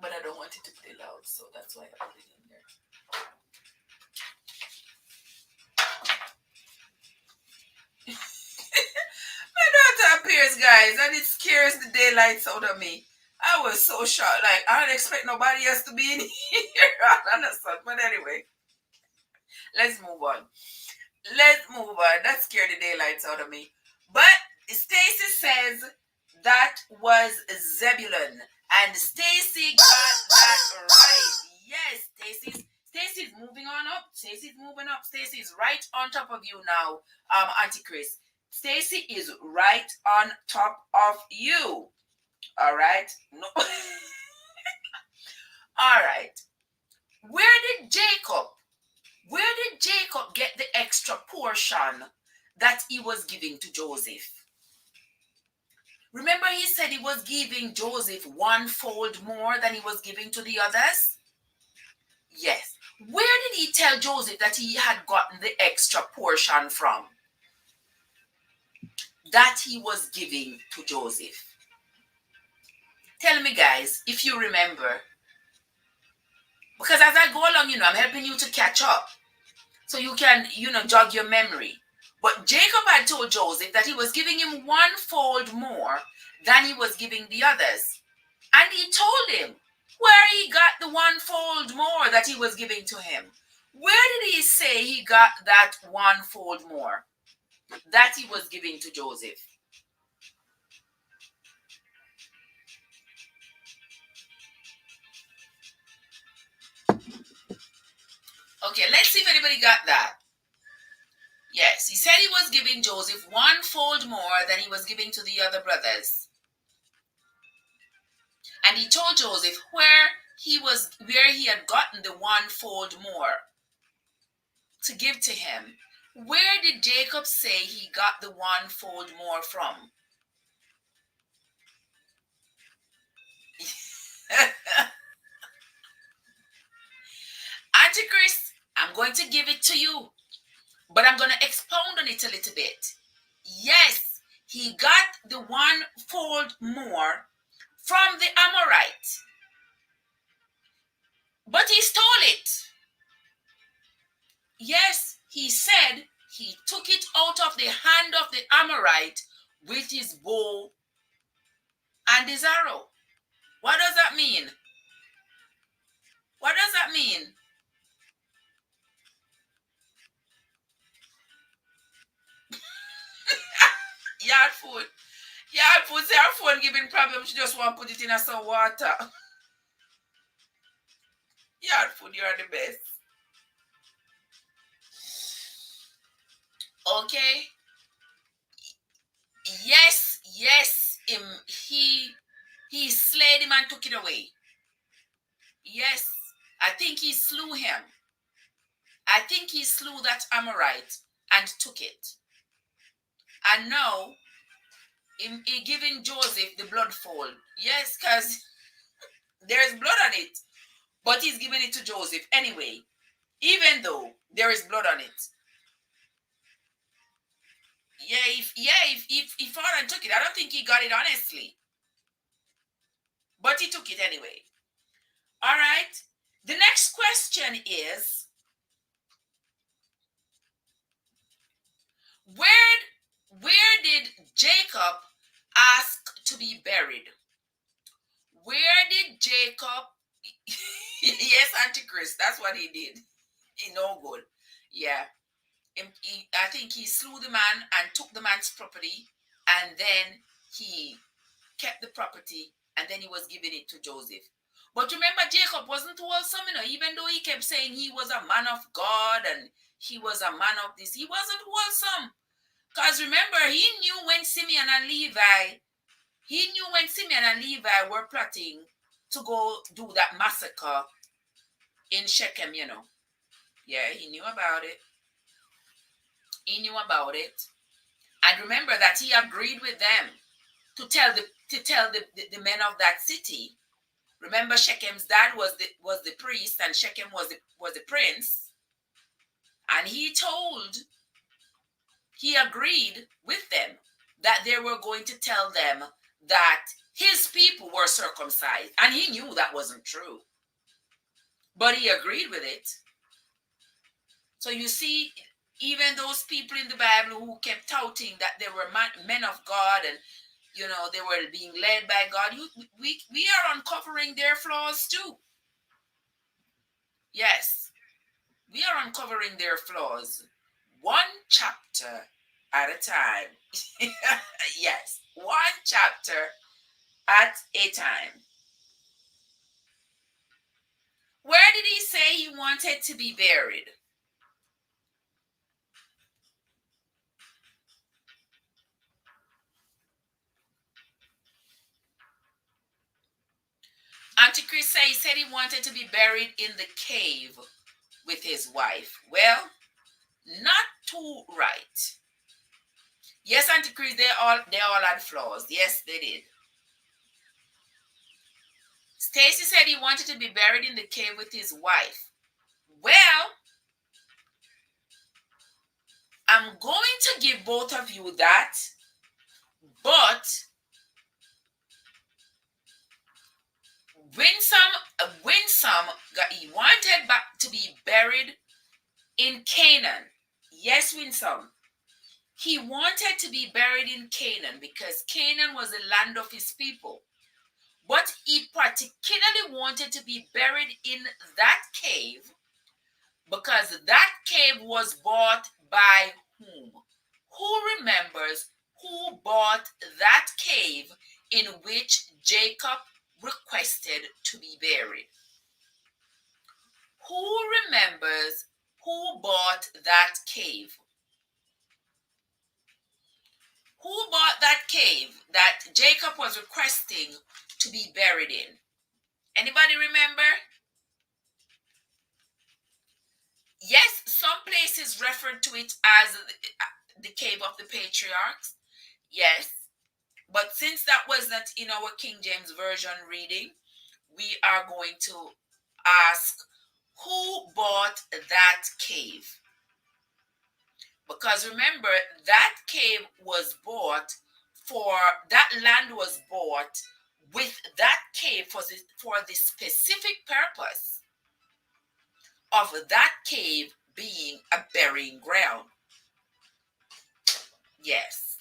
But I don't want it to play loud, so that's why I put it in there. My daughter appears, guys, and it scares the daylights out of me. I was so shocked. Like, I don't expect nobody else to be in here. I understand. But anyway, let's move on. That scared the daylights out of me. But Stacy says that was Zebulun. And Stacy got that right. Yes, Stacy's moving on up. Stacy's moving up. Stacy's right on top of you now, Auntie Chris. Stacy is right on top of you. All right. No. All right. Where did Jacob get the extra portion that he was giving to Joseph? Remember, he said he was giving Joseph 1/4 more than he was giving to the others? Yes. Where did he tell Joseph that he had gotten the extra portion from? That he was giving to Joseph. Tell me, guys, if you remember. Because as I go along, I'm helping you to catch up. So you can, jog your memory. But Jacob had told Joseph that he was giving him 1/4 more than he was giving the others. And he told him where he got the 1/4 more that he was giving to him. Where did he say he got that 1/4 more that he was giving to Joseph? Okay, let's see if anybody got that. Yes, he said he was giving Joseph 1/4 more than he was giving to the other brothers. And he told Joseph where he had gotten the 1/4 more to give to him. Where did Jacob say he got the 1/4 more from? Auntie Chris, I'm going to give it to you, but I'm going to expound on it a little bit. Yes, he got the 1/4 more from the Amorite, but he stole it. Yes, he said he took it out of the hand of the Amorite with his bow and his arrow. What does that mean? What does that mean? Yard food. Yard food say her phone giving problems. She just want to put it in some water. Yard food, you are the best. Okay. Yes. He slayed him and took it away. Yes. I think he slew him. I think he slew that Amorite and took it. And now he giving Joseph the bloodfold. Yes, because there's blood on it. But he's giving it to Joseph anyway, even though there is blood on it. If father took it, I don't think he got it honestly. But he took it anyway. All right. The next question is, where did Jacob ask to be buried? Where did Jacob yes, Auntie Chris, that's what he did. He no good. Yeah. I think he slew the man and took the man's property, and then he kept the property, and then he was giving it to Joseph. But remember, Jacob wasn't wholesome, even though he kept saying he was a man of God and he was a man of this, he wasn't wholesome. Because remember, he knew when Simeon and Levi were plotting to go do that massacre in Shechem, Yeah, he knew about it. And remember that he agreed with them to tell the men of that city. Remember, Shechem's dad was the priest, and Shechem was the prince. And he agreed with them that they were going to tell them that his people were circumcised. And he knew that wasn't true. But he agreed with it. So you see, even those people in the Bible who kept touting that they were men of God and they were being led by God, we are uncovering their flaws too. Yes, we are uncovering their flaws, one chapter at a time. Yes, one chapter at a time. Where did he say he wanted to be buried? Auntie Chris said he wanted to be buried in the cave with his wife. Well, not too right. Yes, Auntie Chris, they all had flaws. Yes, they did. Stacy said he wanted to be buried in the cave with his wife. Well, I'm going to give both of you that, but Winsome he wanted to be buried in Canaan. Yes, Winsome. He wanted to be buried in Canaan because Canaan was the land of his people. But he particularly wanted to be buried in that cave because that cave was bought by whom? Who remembers who bought that cave in which Jacob requested to be buried? Who remembers who bought that cave? Who bought that cave that Jacob was requesting to be buried in? Anybody remember? Yes, some places refer to it as the cave of the patriarchs. Yes, but since that wasn't in our King James Version reading, we are going to ask who bought that cave? Because remember, that cave was bought for, that land was bought with that cave for the specific purpose of that cave being a burying ground. Yes,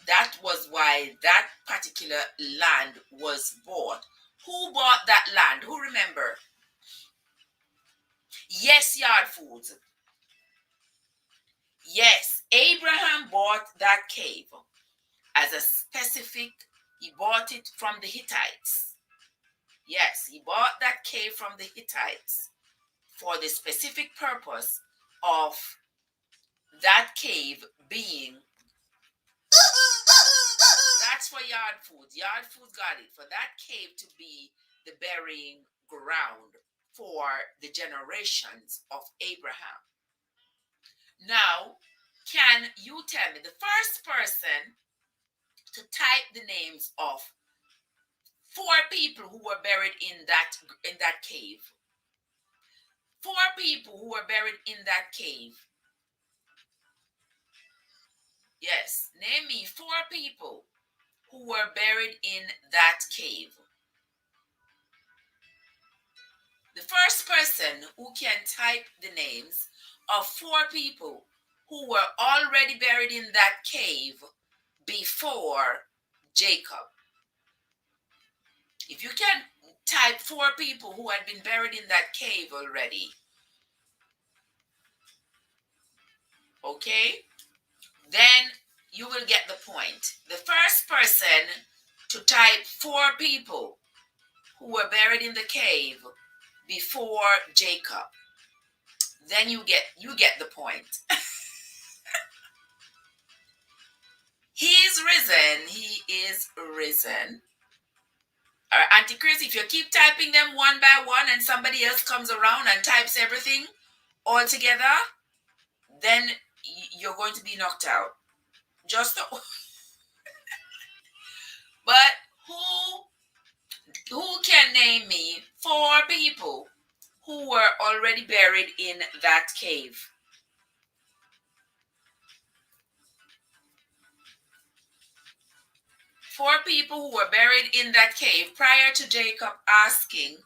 that was why that particular land was bought. Who bought that land? Who remember? Yes, Yard Foods. Yes, Abraham bought that cave as a specific, he bought it from the Hittites. Yes, he bought that cave from the Hittites for the specific purpose of that cave being, that's for Yard Foods. Yard Foods got it, for that cave to be the burying ground for the generations of Abraham. Now, can you tell me the first person to type the names of 4 people who were buried in that cave? 4 people who were buried in that cave. Yes, name me 4 people who were buried in that cave. The first person who can type the names of 4 people who were already buried in that cave before Jacob. If you can type 4 people who had been buried in that cave already. Okay? Then you will get the point. The first person to type 4 people who were buried in the cave before Jacob, then you get the point. He is risen. He is risen. Auntie Chris, if you keep typing them one by one and somebody else comes around and types everything all together, then you're going to be knocked out. Just but who can name me 4 people who were already buried in that cave? Four people who were buried in that cave prior to Jacob asking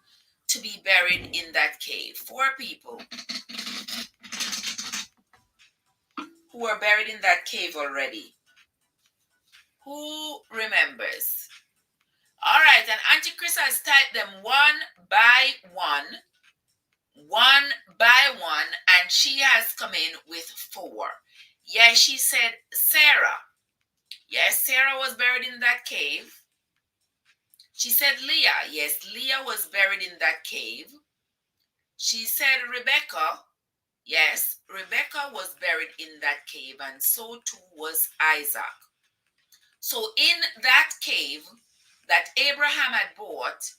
to be buried in that cave. 4 people who were buried in that cave already. Who remembers? All right, and Auntie Chris has typed them one by one, and she has come in with 4. Yes, she said Sarah. Yes, Sarah was buried in that cave. She said Leah. Yes, Leah was buried in that cave. She said Rebecca. Yes, Rebecca was buried in that cave, and so too was Isaac. So in that cave that Abraham had bought,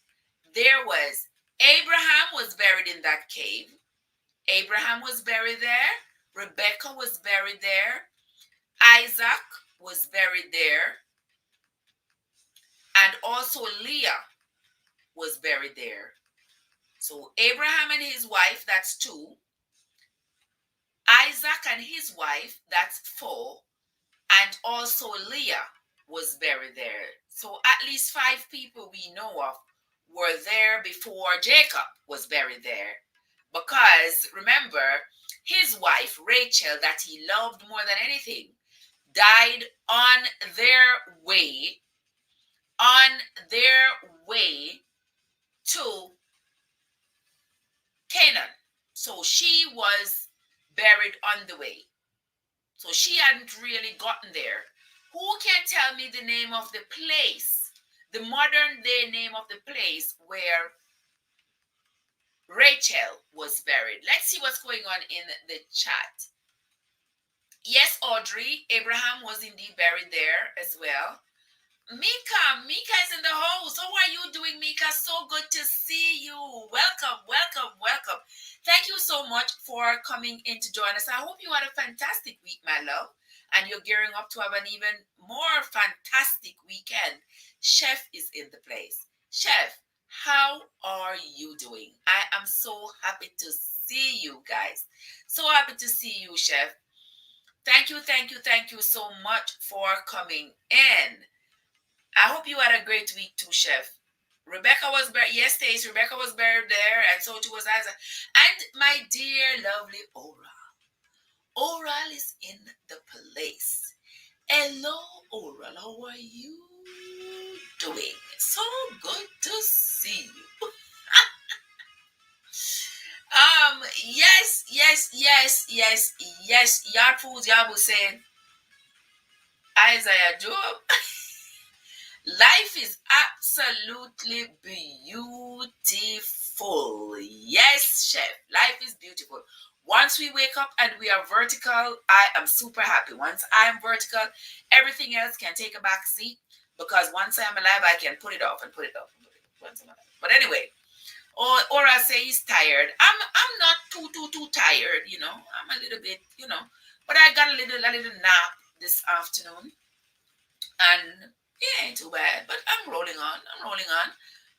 there was Abraham was buried in that cave. Abraham was buried there. Rebecca was buried there. Isaac was buried there. And also Leah was buried there. So Abraham and his wife, that's 2. Isaac and his wife, that's 4. And also Leah was buried there. So at least 5 people we know of were there before Jacob was buried there. Because remember, his wife, Rachel, that he loved more than anything, died on their way, on their way to Canaan. So she was buried on the way. So she hadn't really gotten there. Who can tell me the name of the place, the modern day name of the place where Rachel was buried? Let's see what's going on in the chat. Yes, Audrey, Abraham was indeed buried there as well. Mika is in the house. How are you doing, Mika? So good to see you. Welcome, welcome, welcome. Thank you so much for coming in to join us. I hope you had a fantastic week, my love, and you're gearing up to have an even more fantastic weekend. Chef is in the place. Chef, how are you doing? I am so happy to see you guys. So happy to see you, Chef. Thank you, thank you, thank you so much for coming in. I hope you had a great week too, Chef. Rebecca was buried. Yes, Stace. Rebecca was buried there, and so too was Isaac. And my dear, lovely Oral. Oral is in the place. Hello, Oral. How are you doing? So good to see you. Yes. Yard Foods Yabu saying, Isaiah Job. Life is absolutely beautiful. Yes, Chef. Life is beautiful. Once we wake up and we are vertical, I am super happy. Once I'm vertical, everything else can take a back seat because once I'm alive, I can put it off and put it off. Once I'm alive. But anyway, or I say he's tired. I'm not too tired, you know. I'm a little bit, you know. But I got a little nap this afternoon. And it ain't too bad, but I'm rolling on.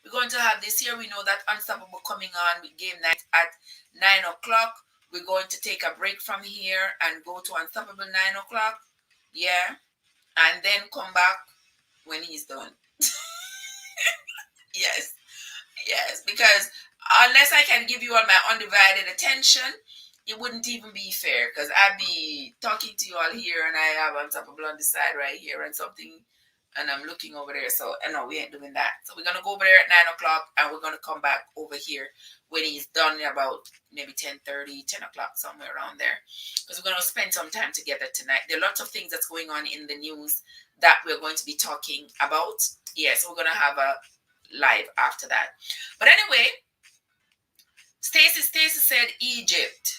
We're going to have this year. We know that Unstoppable coming on with game night at 9 o'clock. We're going to take a break from here and go to Unstoppable 9 o'clock. Yeah. And then come back when he's done. Yes. Because unless I can give you all my undivided attention, it wouldn't even be fair because I'd be talking to you all here and I have Unstoppable on the side right here and something and I'm looking over there. So, no, we ain't doing that. So we're going to go over there at 9 o'clock and we're going to come back over here when he's done about maybe 10:30, 10 o'clock, somewhere around there. Because we're going to spend some time together tonight. There are lots of things that's going on in the news that we're going to be talking about. Yes, we're going to have a live after that. But anyway, Stacy said Egypt.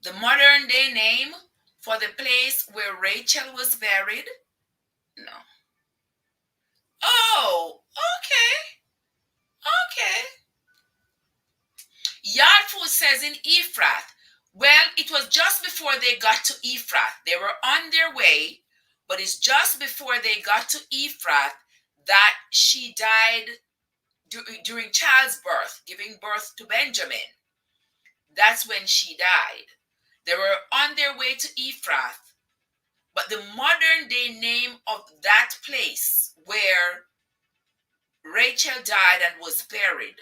The modern day name for the place where Rachel was buried? No. Oh, okay. Yard Food says in Ephrath. Well, it was just before they got to Ephrath. They were on their way, but it's just before they got to Ephrath that she died during childbirth, giving birth to Benjamin. That's when she died. They were on their way to Ephrath, but the modern day name of that place where Rachel died and was buried,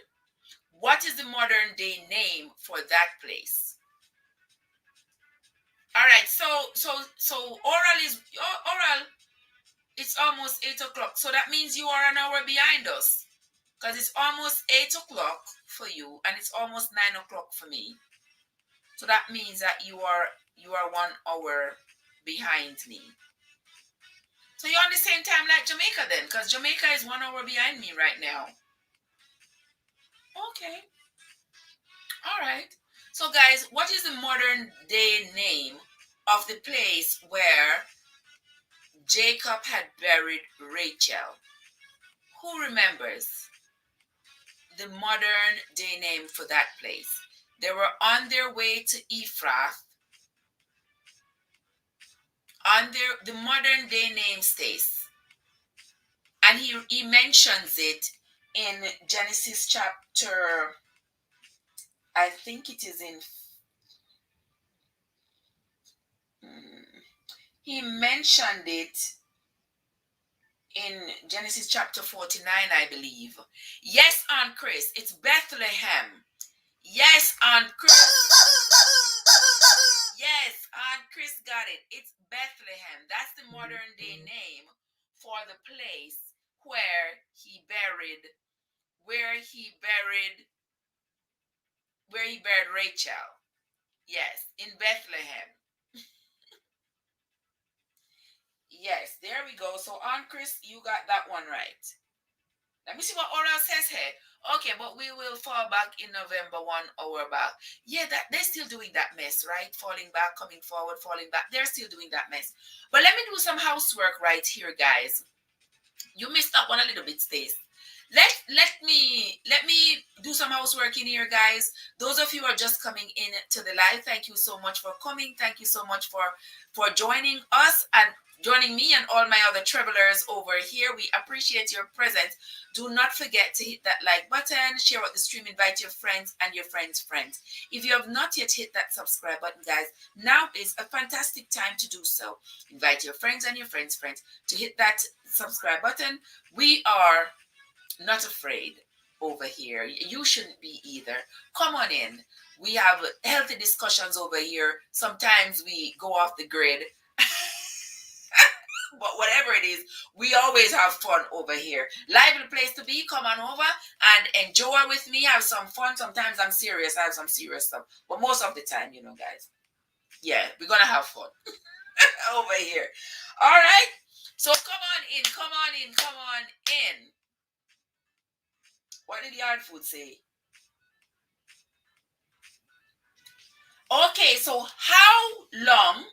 what is the modern day name for that place? All right, so oral. It's almost 8 o'clock, so that means you are an hour behind us, because it's almost 8 o'clock for you, and it's almost 9 o'clock for me. So that means that you are 1 hour behind me. So you're on the same time like Jamaica then, because Jamaica is 1 hour behind me right now. Okay. All right. So guys, what is the modern day name of the place where Jacob had buried Rachel? Who remembers the modern day name for that place? They were on their way to Ephrath. On the modern day name stays. And he mentions it in Genesis chapter, I think it is in, he mentioned it in Genesis chapter 49, I believe. Yes, Aunt Chris, it's Bethlehem. Yes, Aunt Chris. Yes, Aunt Chris got it. It's Bethlehem. That's the modern day name for the place where he buried, where he buried, where he buried Rachel. Yes, in Bethlehem. Yes, there we go. So, Aunt Chris, you got that one right. Let me see what Oral says here. Okay, but we will fall back in November 1 hour back. Yeah, that they're still doing that mess, right? Falling back, coming forward, falling back. They're still doing that mess. But let me do some housework right here, guys. You missed that one a little bit, Stace. Let me do some housework in here, guys. Those of you who are just coming in to the live, thank you so much for coming. Thank you so much for joining us and joining me and all my other travelers over here. We appreciate your presence. Do not forget to hit that like button, share out the stream, invite your friends and your friends' friends. If you have not yet hit that subscribe button, guys, now is a fantastic time to do so. Invite your friends and your friends' friends to hit that subscribe button. We are not afraid over here. You shouldn't be either. Come on in. We have healthy discussions over here. Sometimes we go off the grid. But whatever it is, we always have fun over here. Lively place to be. Come on over and enjoy with me. Have some fun. Sometimes I'm serious. I have some serious stuff. But most of the time, guys. Yeah, we're going to have fun over here. All right. So come on in. Come on in. Come on in. What did the yard food say? Okay, so how long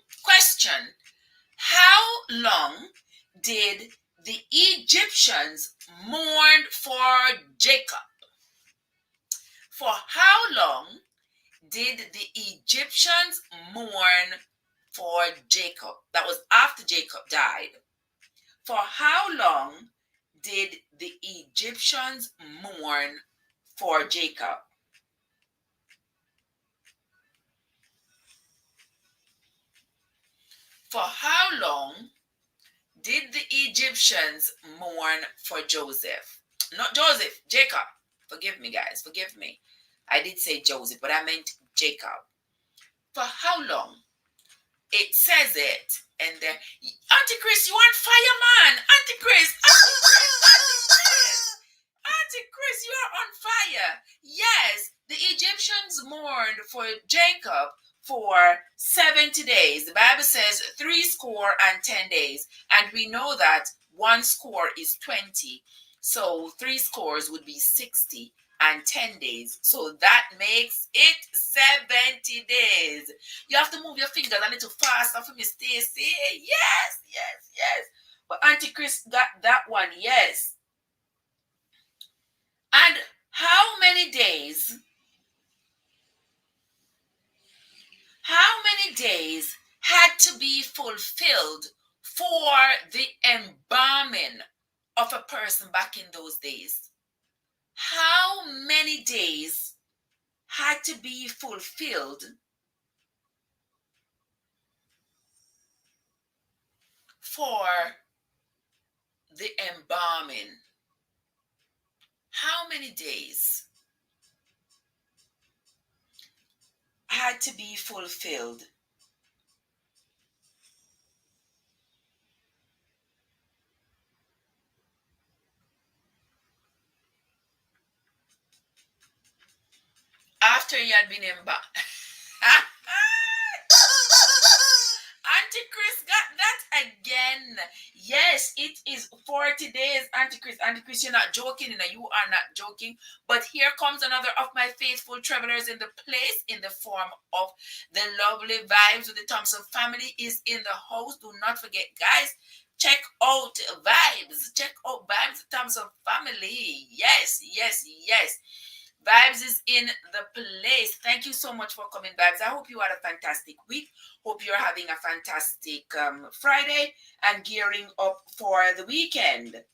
did the Egyptians mourn for Jacob? For how long did the Egyptians mourn for Jacob? That was after Jacob died. For how long did the Egyptians mourn for Jacob? For how long did the Egyptians mourn for Joseph? Not Joseph, Jacob. Forgive me, guys. Forgive me. I did say Joseph, but I meant Jacob. For how long? It says it. And there, Auntie Chris, you on fire, man. Auntie Chris, Auntie Chris, you are on fire. Yes, the Egyptians mourned for Jacob for 70 days. The Bible says 70 days. And we know that 1 score is 20. So 3 scores would be 60 and 10 days. So that makes it 70 days. You have to move your fingers a little faster for me, Stacy. Yes, yes, yes. But Auntie Chris got that one, yes. And how many days had to be fulfilled for the embalming of a person back in those days? How many days had to be fulfilled for the embalming? How many days had to be fulfilled? After he had been embalmed. Auntie Chris got that again. Yes, it is 40 days, Auntie Chris. Auntie Chris, you're not joking, you are not joking. But here comes another of my faithful travelers in the place in the form of the lovely Vibes with the Thompson family is in the house. Do not forget, guys, check out Vibes. Check out Vibes with the Thompson family. Yes, yes, yes. Vibes is in the place. Thank you so much for coming, Vibes. I hope you had a fantastic week. Hope you're having a fantastic Friday and gearing up for the weekend.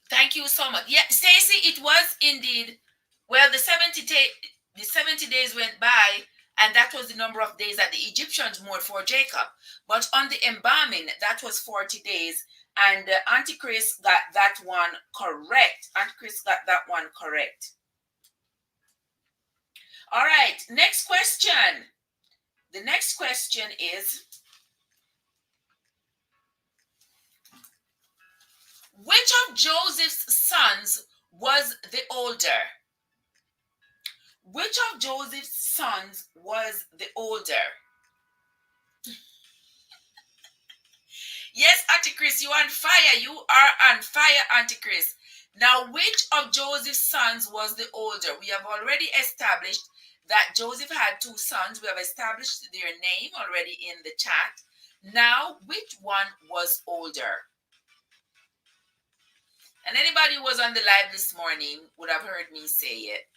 Thank you so much. Yeah, Stacy, it was indeed. Well, the 70 days went by, And that was the number of days that the Egyptians mourned for Jacob. But on the embalming, that was 40 days. And Antichrist got that one correct. Antichrist got that one correct. All right, next question. The next question is, which of Joseph's sons was the older? Which of Joseph's sons was the older? Yes, Antichrist, you're on fire. You are on fire, Antichrist. Now, which of Joseph's sons was the older? We have already established that Joseph had two sons. We have established their name already in the chat. Now, which one was older? And anybody who was on the live this morning would have heard me say it.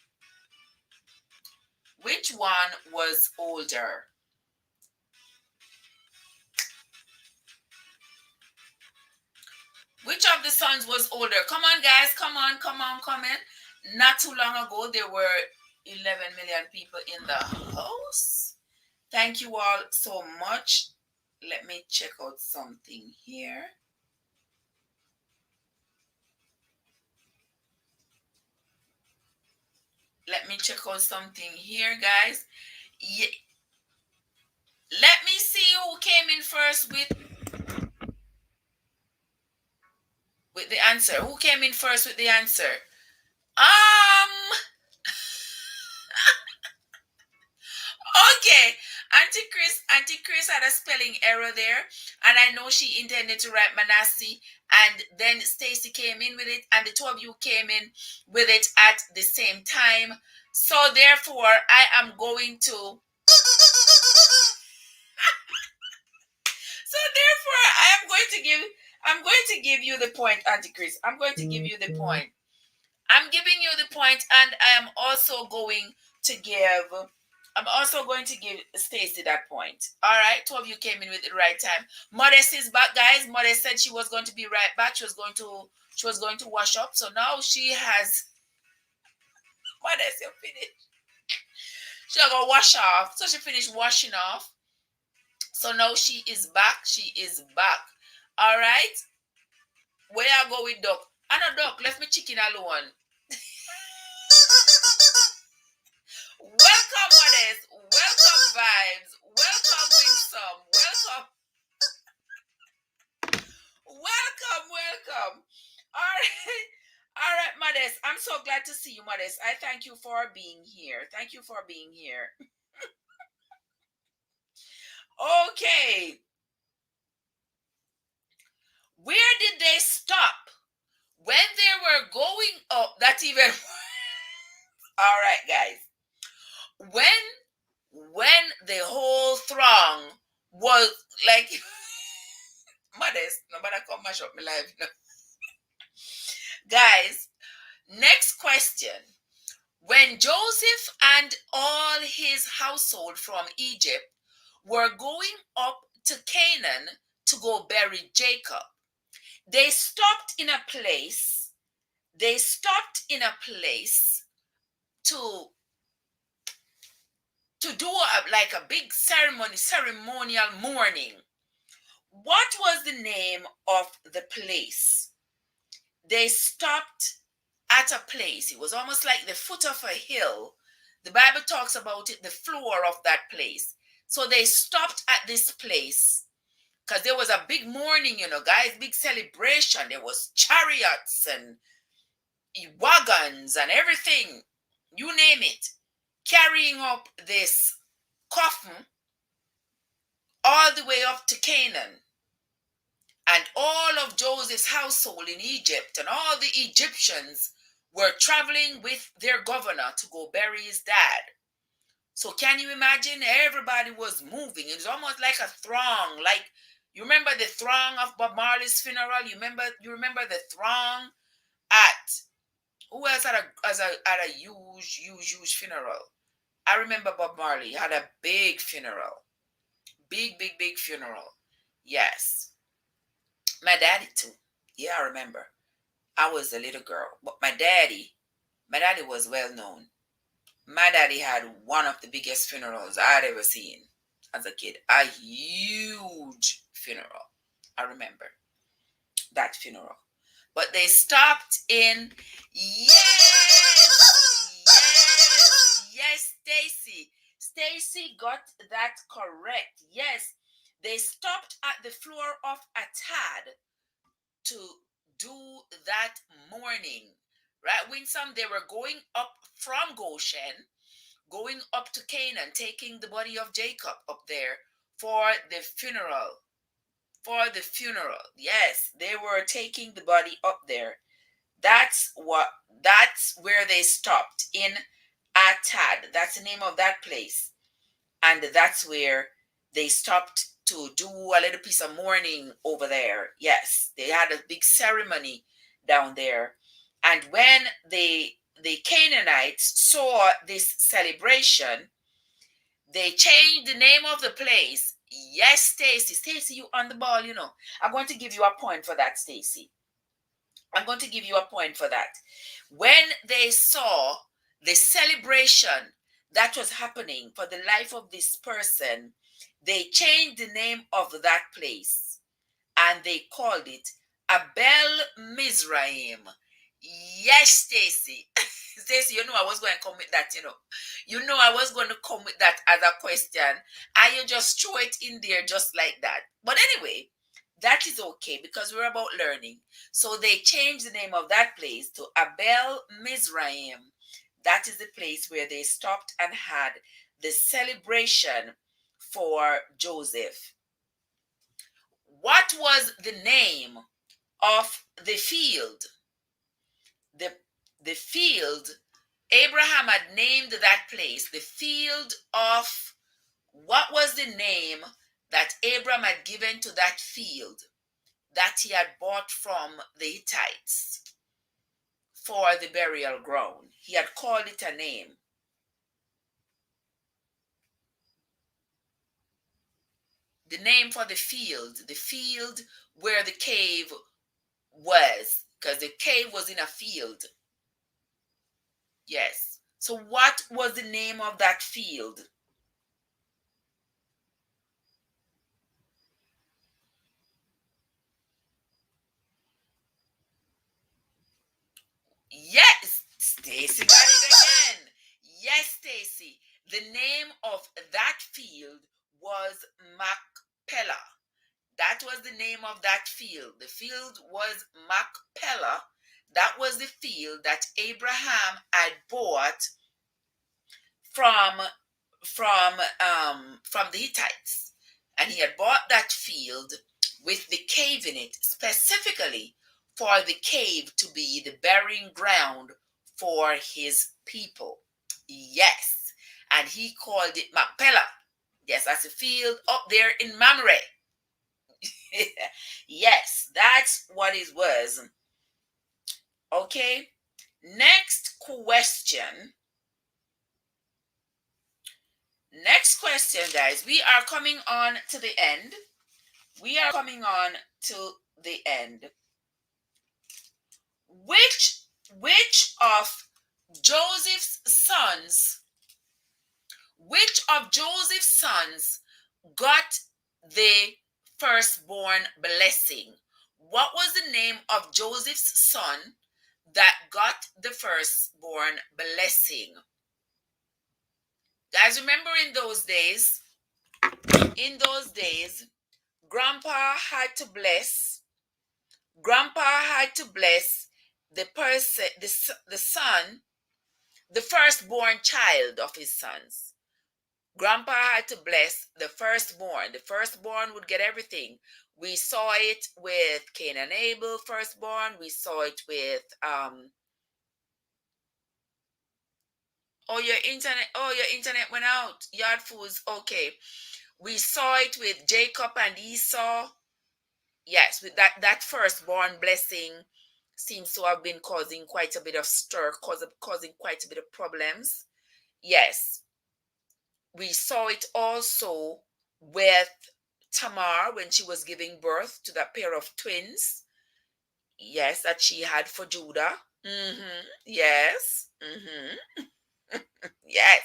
Which one was older? Which of the sons was older? Come on, guys. Come on, come on, comment. Not too long ago, there were 11 million people in the house. Thank you all so much. Let me check out something here. Let me check out something here, guys. Yeah. Let me see who came in first with the answer. Who came in first with the answer? Okay. Antichrist had a spelling error there, and I know she intended to write Manasseh, and then Stacy came in with it, and the two of you came in with it at the same time. So therefore, I am going to. So therefore, I'm going to give you the point, Antichrist. I'm going to give you the point. I'm giving you the point, and I am also going to give. I'm also going to give Stacy that point. All right, two of you came in with the right time. Modest is back, guys. Modest said she was going to be right back. She was going to wash up. So now she has. Modest, you finished. She's gonna wash off. So she finished washing off. So now she is back. She is back. All right. Where I go with duck? I know duck. Left me chicken alone. Welcome, Modest. Welcome, Vibes. Welcome, Winsome. Welcome. All right, Modest. I'm so glad to see you, Modest. I thank you for being here. Okay. Where did they stop when they were going up? That's even. All right, guys. When the whole throng was like. Modest, nobody come mash up my life. No. Guys, next question. When Joseph and all his household from Egypt were going up to Canaan to go bury Jacob, they stopped in a place. To do like a big ceremonial mourning. What was the name of the place? They stopped at a place. It was almost like the foot of a hill. The Bible talks about it, the floor of that place. So they stopped at this place because there was a big mourning, guys, big celebration. There was chariots and wagons and everything, you name it, carrying up this coffin all the way up to Canaan. And all of Joseph's household in Egypt and all the Egyptians were traveling with their governor to go bury his dad. So can you imagine? Everybody was moving. It was almost like a throng. Like, you remember the throng of Bob Marley's funeral? You remember the throng at who else had a huge funeral? I remember Bob Marley had a big funeral. Big funeral. Yes. My daddy too. Yeah, I remember. I was a little girl. But my daddy was well known. My daddy had one of the biggest funerals I had ever seen as a kid. A huge funeral. I remember that funeral. But they stopped in. Yes! Yes! Yes, Stacy. Stacy got that correct. Yes. They stopped at the floor of Atad to do that morning. Right? When some they were going up from Goshen, going up to Canaan, taking the body of Jacob up there for the funeral. For the funeral. Yes, they were taking the body up there. That's where they stopped in Atad. That's the name of that place. And that's where they stopped to do a little piece of mourning over there. Yes, they had a big ceremony down there. And when the Canaanites saw this celebration, they changed the name of the place. Yes, Stacy. Stacy, you on the ball, you know. I'm going to give you a point for that, Stacy. I'm going to give you a point for that. When they saw the celebration that was happening for the life of this person, they changed the name of that place and they called it Abel Mizraim. Yes, Stacy. Stacy, you know I was going to come with that, you know. You know I was going to come with that as a question. And you just throw it in there just like that. But anyway, that is okay because we're about learning. So they changed the name of that place to Abel Mizraim. That is the place where they stopped and had the celebration for Joseph. What was the name of the field? The field, Abraham had named that place the field of, what was the name that Abraham had given to that field that he had bought from the Hittites for the burial ground? He had called it a name. The name for the field where the cave was, because the cave was in a field. Yes. So what was the name of that field? Yes, Stacy got it again. Yes, Stacy. The name of that field was Machpelah. That was the name of that field. The field was Machpelah. That was the field that Abraham had bought from from the Hittites, and he had bought that field with the cave in it specifically for the cave to be the burying ground for his people. Yes, and he called it Machpelah. Yes, that's a field up there in Mamre. Yes, that's what it was. Okay, next question. Next question, guys. We are coming on to the end. We are coming on to the end. Which of Joseph's sons, which of Joseph's sons got the firstborn blessing? What was the name of Joseph's son that got the firstborn blessing? Guys, remember in those days, grandpa had to bless the person, the son, the firstborn child of his sons. Grandpa had to bless the firstborn. The firstborn would get everything. We saw it with Cain and Abel, firstborn. We saw it with your internet went out. Yard foods. Okay. We saw it with Jacob and Esau. Yes, with that firstborn blessing seems to have been causing quite a bit of stir, causing quite a bit of problems. Yes. We saw it also with Tamar when she was giving birth to that pair of twins. Yes, that she had for Judah. Yes. Yes.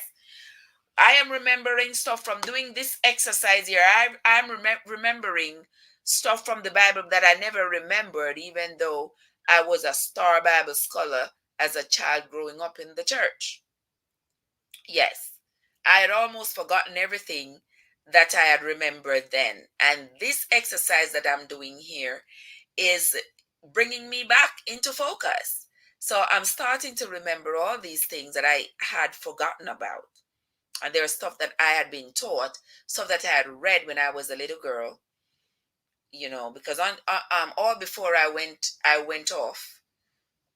I am remembering stuff from doing this exercise here. I'm remembering stuff from the Bible that I never remembered, even though I was a star Bible scholar as a child growing up in the church. Yes, I had almost forgotten everything that I had remembered then. And this exercise that I'm doing here is bringing me back into focus. So I'm starting to remember all these things that I had forgotten about. And there's stuff that I had been taught, stuff that I had read when I was a little girl, because on all before I went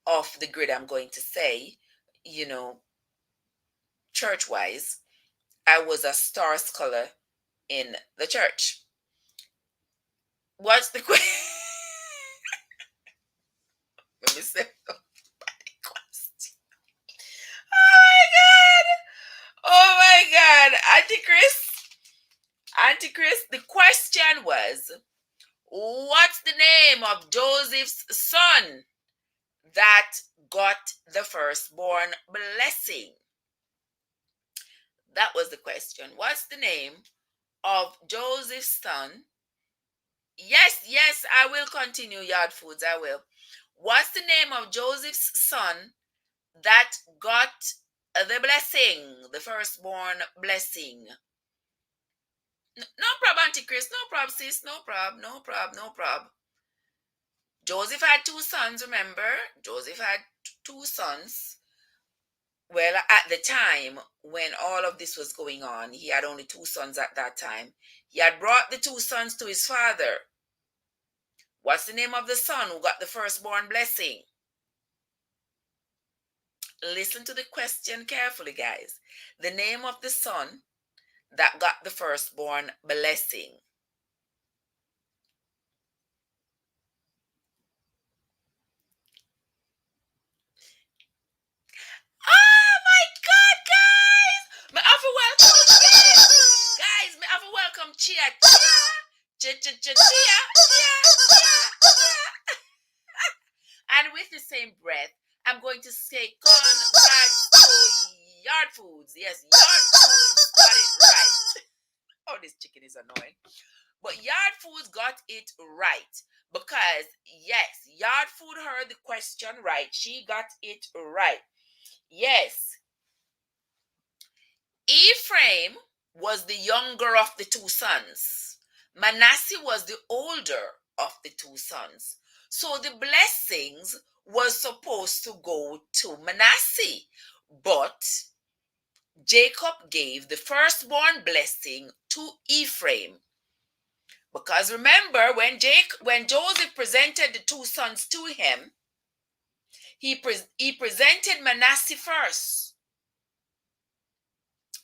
off the grid, I'm going to say, you know, church wise, I was a star scholar in the church. What's the question? Let me say question. Oh my God. Auntie Chris, the question was, what's the name of Joseph's son that got the firstborn blessing? That was the question. What's the name of Joseph's son? Yes, yes, I will continue, Yard Foods. I will. What's the name of Joseph's son that got the blessing, the firstborn blessing? No problem, Auntie Chris. No problem, sis. No problem. No problem. No problem. Joseph had two sons, remember? Joseph had two sons. Well, at the time when all of this was going on, he had only two sons at that time. He had brought the two sons to his father. What's the name of the son who got the firstborn blessing? Listen to the question carefully, guys. The name of the son that got the firstborn blessing. Oh my God, guys! Me have to welcome guys. Me have to welcome Chia. And with the same breath, I'm going to say congrats to Yard Foods. Yes, Yard Foods got it right. Oh, this chicken is annoying. But Yard Foods got it right because, yes, Yard Food heard the question right. She got it right. Yes, Ephraim was the younger of the two sons. Manasseh was the older of the two sons. So the blessings was supposed to go to Manasseh. But Jacob gave the firstborn blessing to Ephraim. Because remember, when Joseph presented the two sons to him, he presented Manasseh first.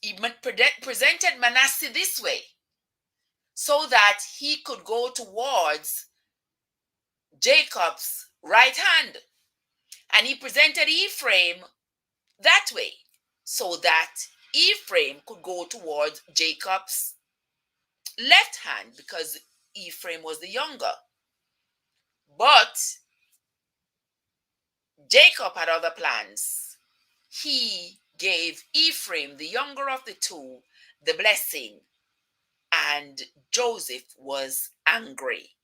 He presented Manasseh this way so that he could go towards Jacob's right hand. And he presented Ephraim that way so that Ephraim could go towards Jacob's left hand because Ephraim was the younger. But Jacob had other plans. He gave Ephraim, the younger of the two, the blessing, and Joseph was angry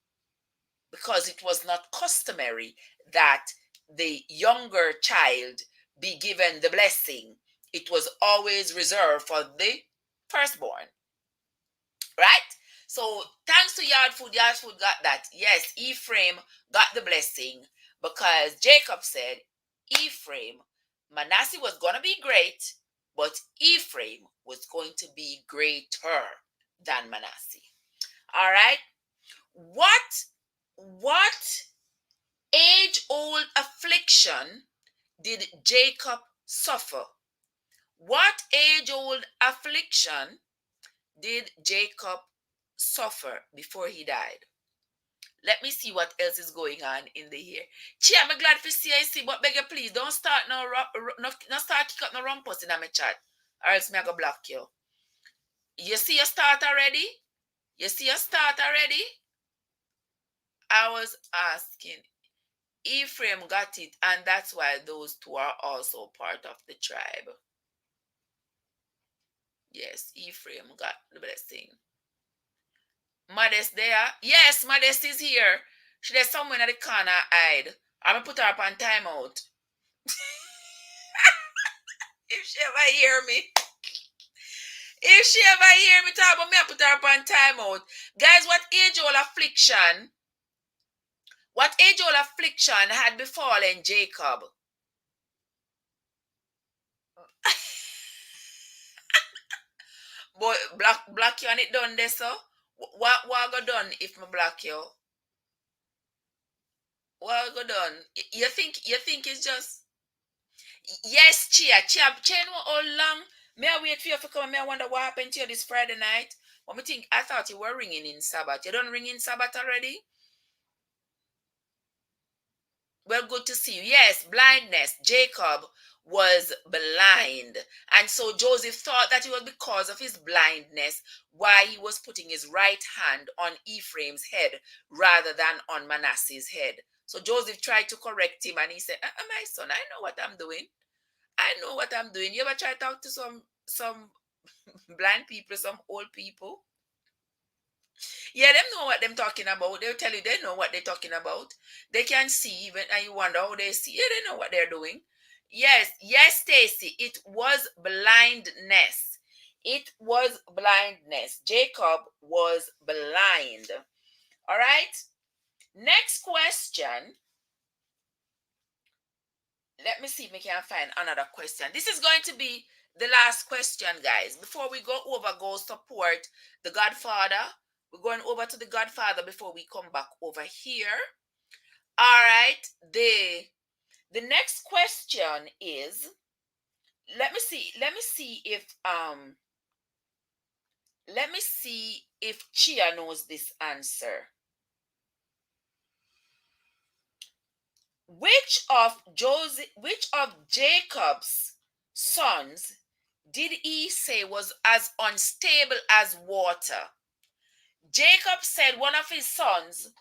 because it was not customary that the younger child be given the blessing. It was always reserved for the firstborn, right? So thanks to Yard Food got that. Yes, Ephraim got the blessing because Jacob said, Ephraim, Manasseh was going to be great, but Ephraim was going to be greater than Manasseh. All right. What age-old affliction did Jacob suffer? What age-old affliction did Jacob suffer before he died? Let me see what else is going on in the here. Chia, I'm glad to see I see, but beg you please don't start no start kick up no rumpus in my chat, or else me I go block you. You see your start already? You see your start already? I was asking. Ephraim got it, and that's why those two are also part of the tribe. Yes, Ephraim got the blessing. Modest there? Yes, Modest is here. She there's somewhere in the corner hide. I'm gonna put her up on timeout. If she ever hear me. If she ever hear me talk about me, I put her up on timeout. Guys, what age old affliction had befallen Jacob? Boy, block you and it done there, so? What go done if me block you? What go done? You think it's just yes, Chia know how long. May I wait for you to come? May I wonder what happened to you this Friday night? What me think? I thought you were ringing in Sabbath. You don't ring in Sabbath already? Well, good to see you. Yes, blindness. Jacob was blind. And so Joseph thought that it was because of his blindness why he was putting his right hand on Ephraim's head rather than on Manasseh's head. So Joseph tried to correct him and he said, My son, I know what I'm doing. I know what I'm doing. You ever try to talk to some blind people, some old people? Yeah, them know what them talking about. They'll tell you they know what they're talking about. They can see even, and you wonder how they see. Yeah, they know what they're doing. Yes, Stacy. It was blindness. It was blindness. Jacob was blind. All right. Next question. Let me see if we can find another question. This is going to be the last question, guys. Before we go support the Godfather. We're going over to the Godfather before we come back over here. All right. The next question is, let me see if Chia knows this answer. Which of Jacob's sons did he say was as unstable as water? Jacob said one of his sons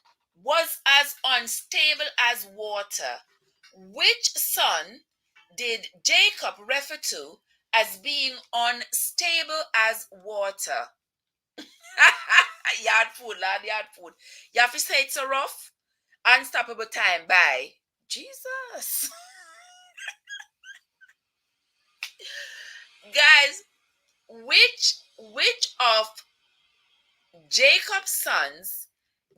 was as unstable as water. Which son did Jacob refer to as being unstable as water? Yard food, lad, yard food. You have to say it's so rough. Unstoppable time. Bye. Jesus. Guys, which of Jacob's sons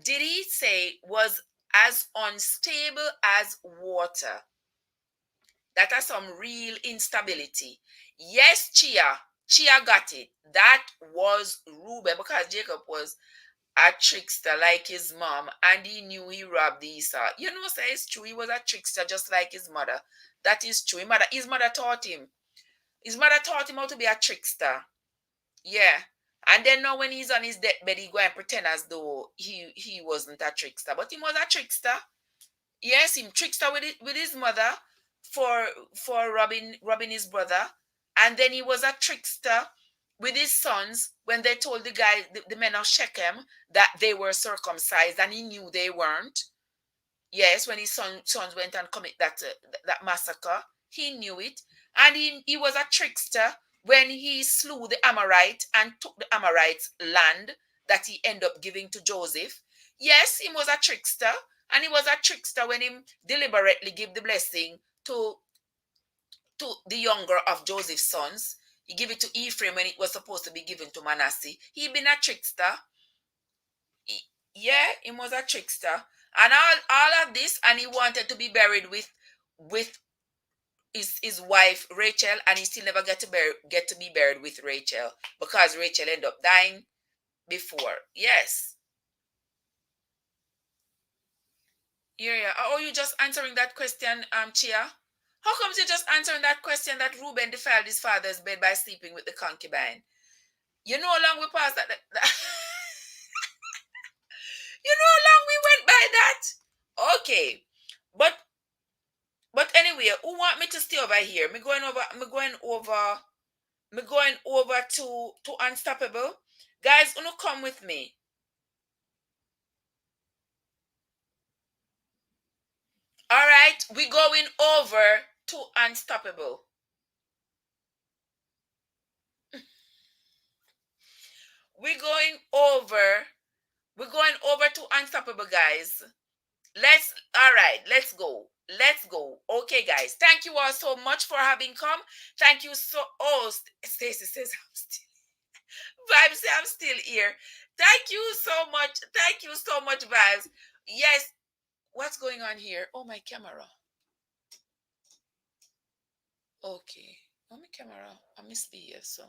did he say was as unstable as water? That has some real instability. Yes, Chia got it. That was Reuben, because Jacob was a trickster like his mom, and he knew he robbed Esau. You know, say it's true. He was a trickster just like his mother. That is true. His mother taught him. His mother taught him how to be a trickster. Yeah. And then now when he's on his deathbed, he go and pretend as though he wasn't a trickster. But he was a trickster. Yes, him trickster with his mother for robbing his brother. And then he was a trickster with his sons when they told the men of Shechem that they were circumcised and he knew they weren't. Yes, when his sons went and commit that massacre, he knew it. And he was a trickster when he slew the Amorite and took the Amorites' land that he ended up giving to Joseph. Yes, he was a trickster. And he was a trickster when he deliberately gave the blessing to the younger of Joseph's sons. He gave it to Ephraim when it was supposed to be given to Manasseh. He been a trickster. Yeah, he was a trickster. And all of this, and he wanted to be buried with his wife Rachel, and he still never get to be buried with Rachel because Rachel ended up dying before. Yes. Yeah. Oh, you just answering that question, Chia? How comes you just answering that question that Reuben defiled his father's bed by sleeping with the concubine? You know how long we passed that you know how long we went by that? Okay. But anyway, who want me to stay over here? Me going over to Unstoppable. Guys, you come with me. All right, we going over to Unstoppable. We're going over. We're going over to Unstoppable, guys. All right, let's go. Let's go. Okay, guys. Thank you all so much for having come. Thank you so. Oh, Stacy says I'm still. Vibes say I'm still here. Thank you so much. Thank you so much, Vibes. Yes. What's going on here? Oh, my camera. Okay. Oh, my camera. I misbehave, so.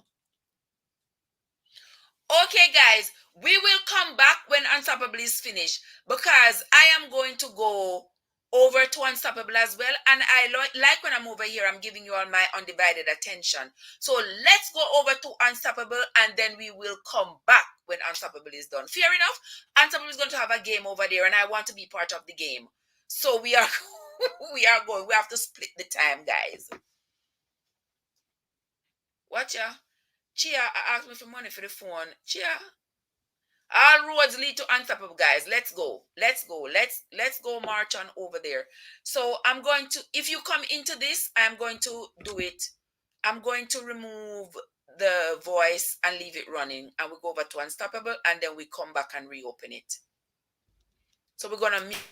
Okay, guys, we will come back when Unstoppable is finished because I am going to go over to Unstoppable as well. And I like when I'm over here, I'm giving you all my undivided attention. So let's go over to Unstoppable and then we will come back when Unstoppable is done. Fair enough? Unstoppable is going to have a game over there and I want to be part of the game. So we are we are going. We have to split the time, guys. Watch ya. Chia asked me for money for the phone. Chia. All roads lead to Unstoppable, guys. Let's go. Let's go. Let's go march on over there. So I'm going to, if you come into this, I'm going to do it. I'm going to remove the voice and leave it running. And we go over to Unstoppable and then we come back and reopen it. So we're gonna meet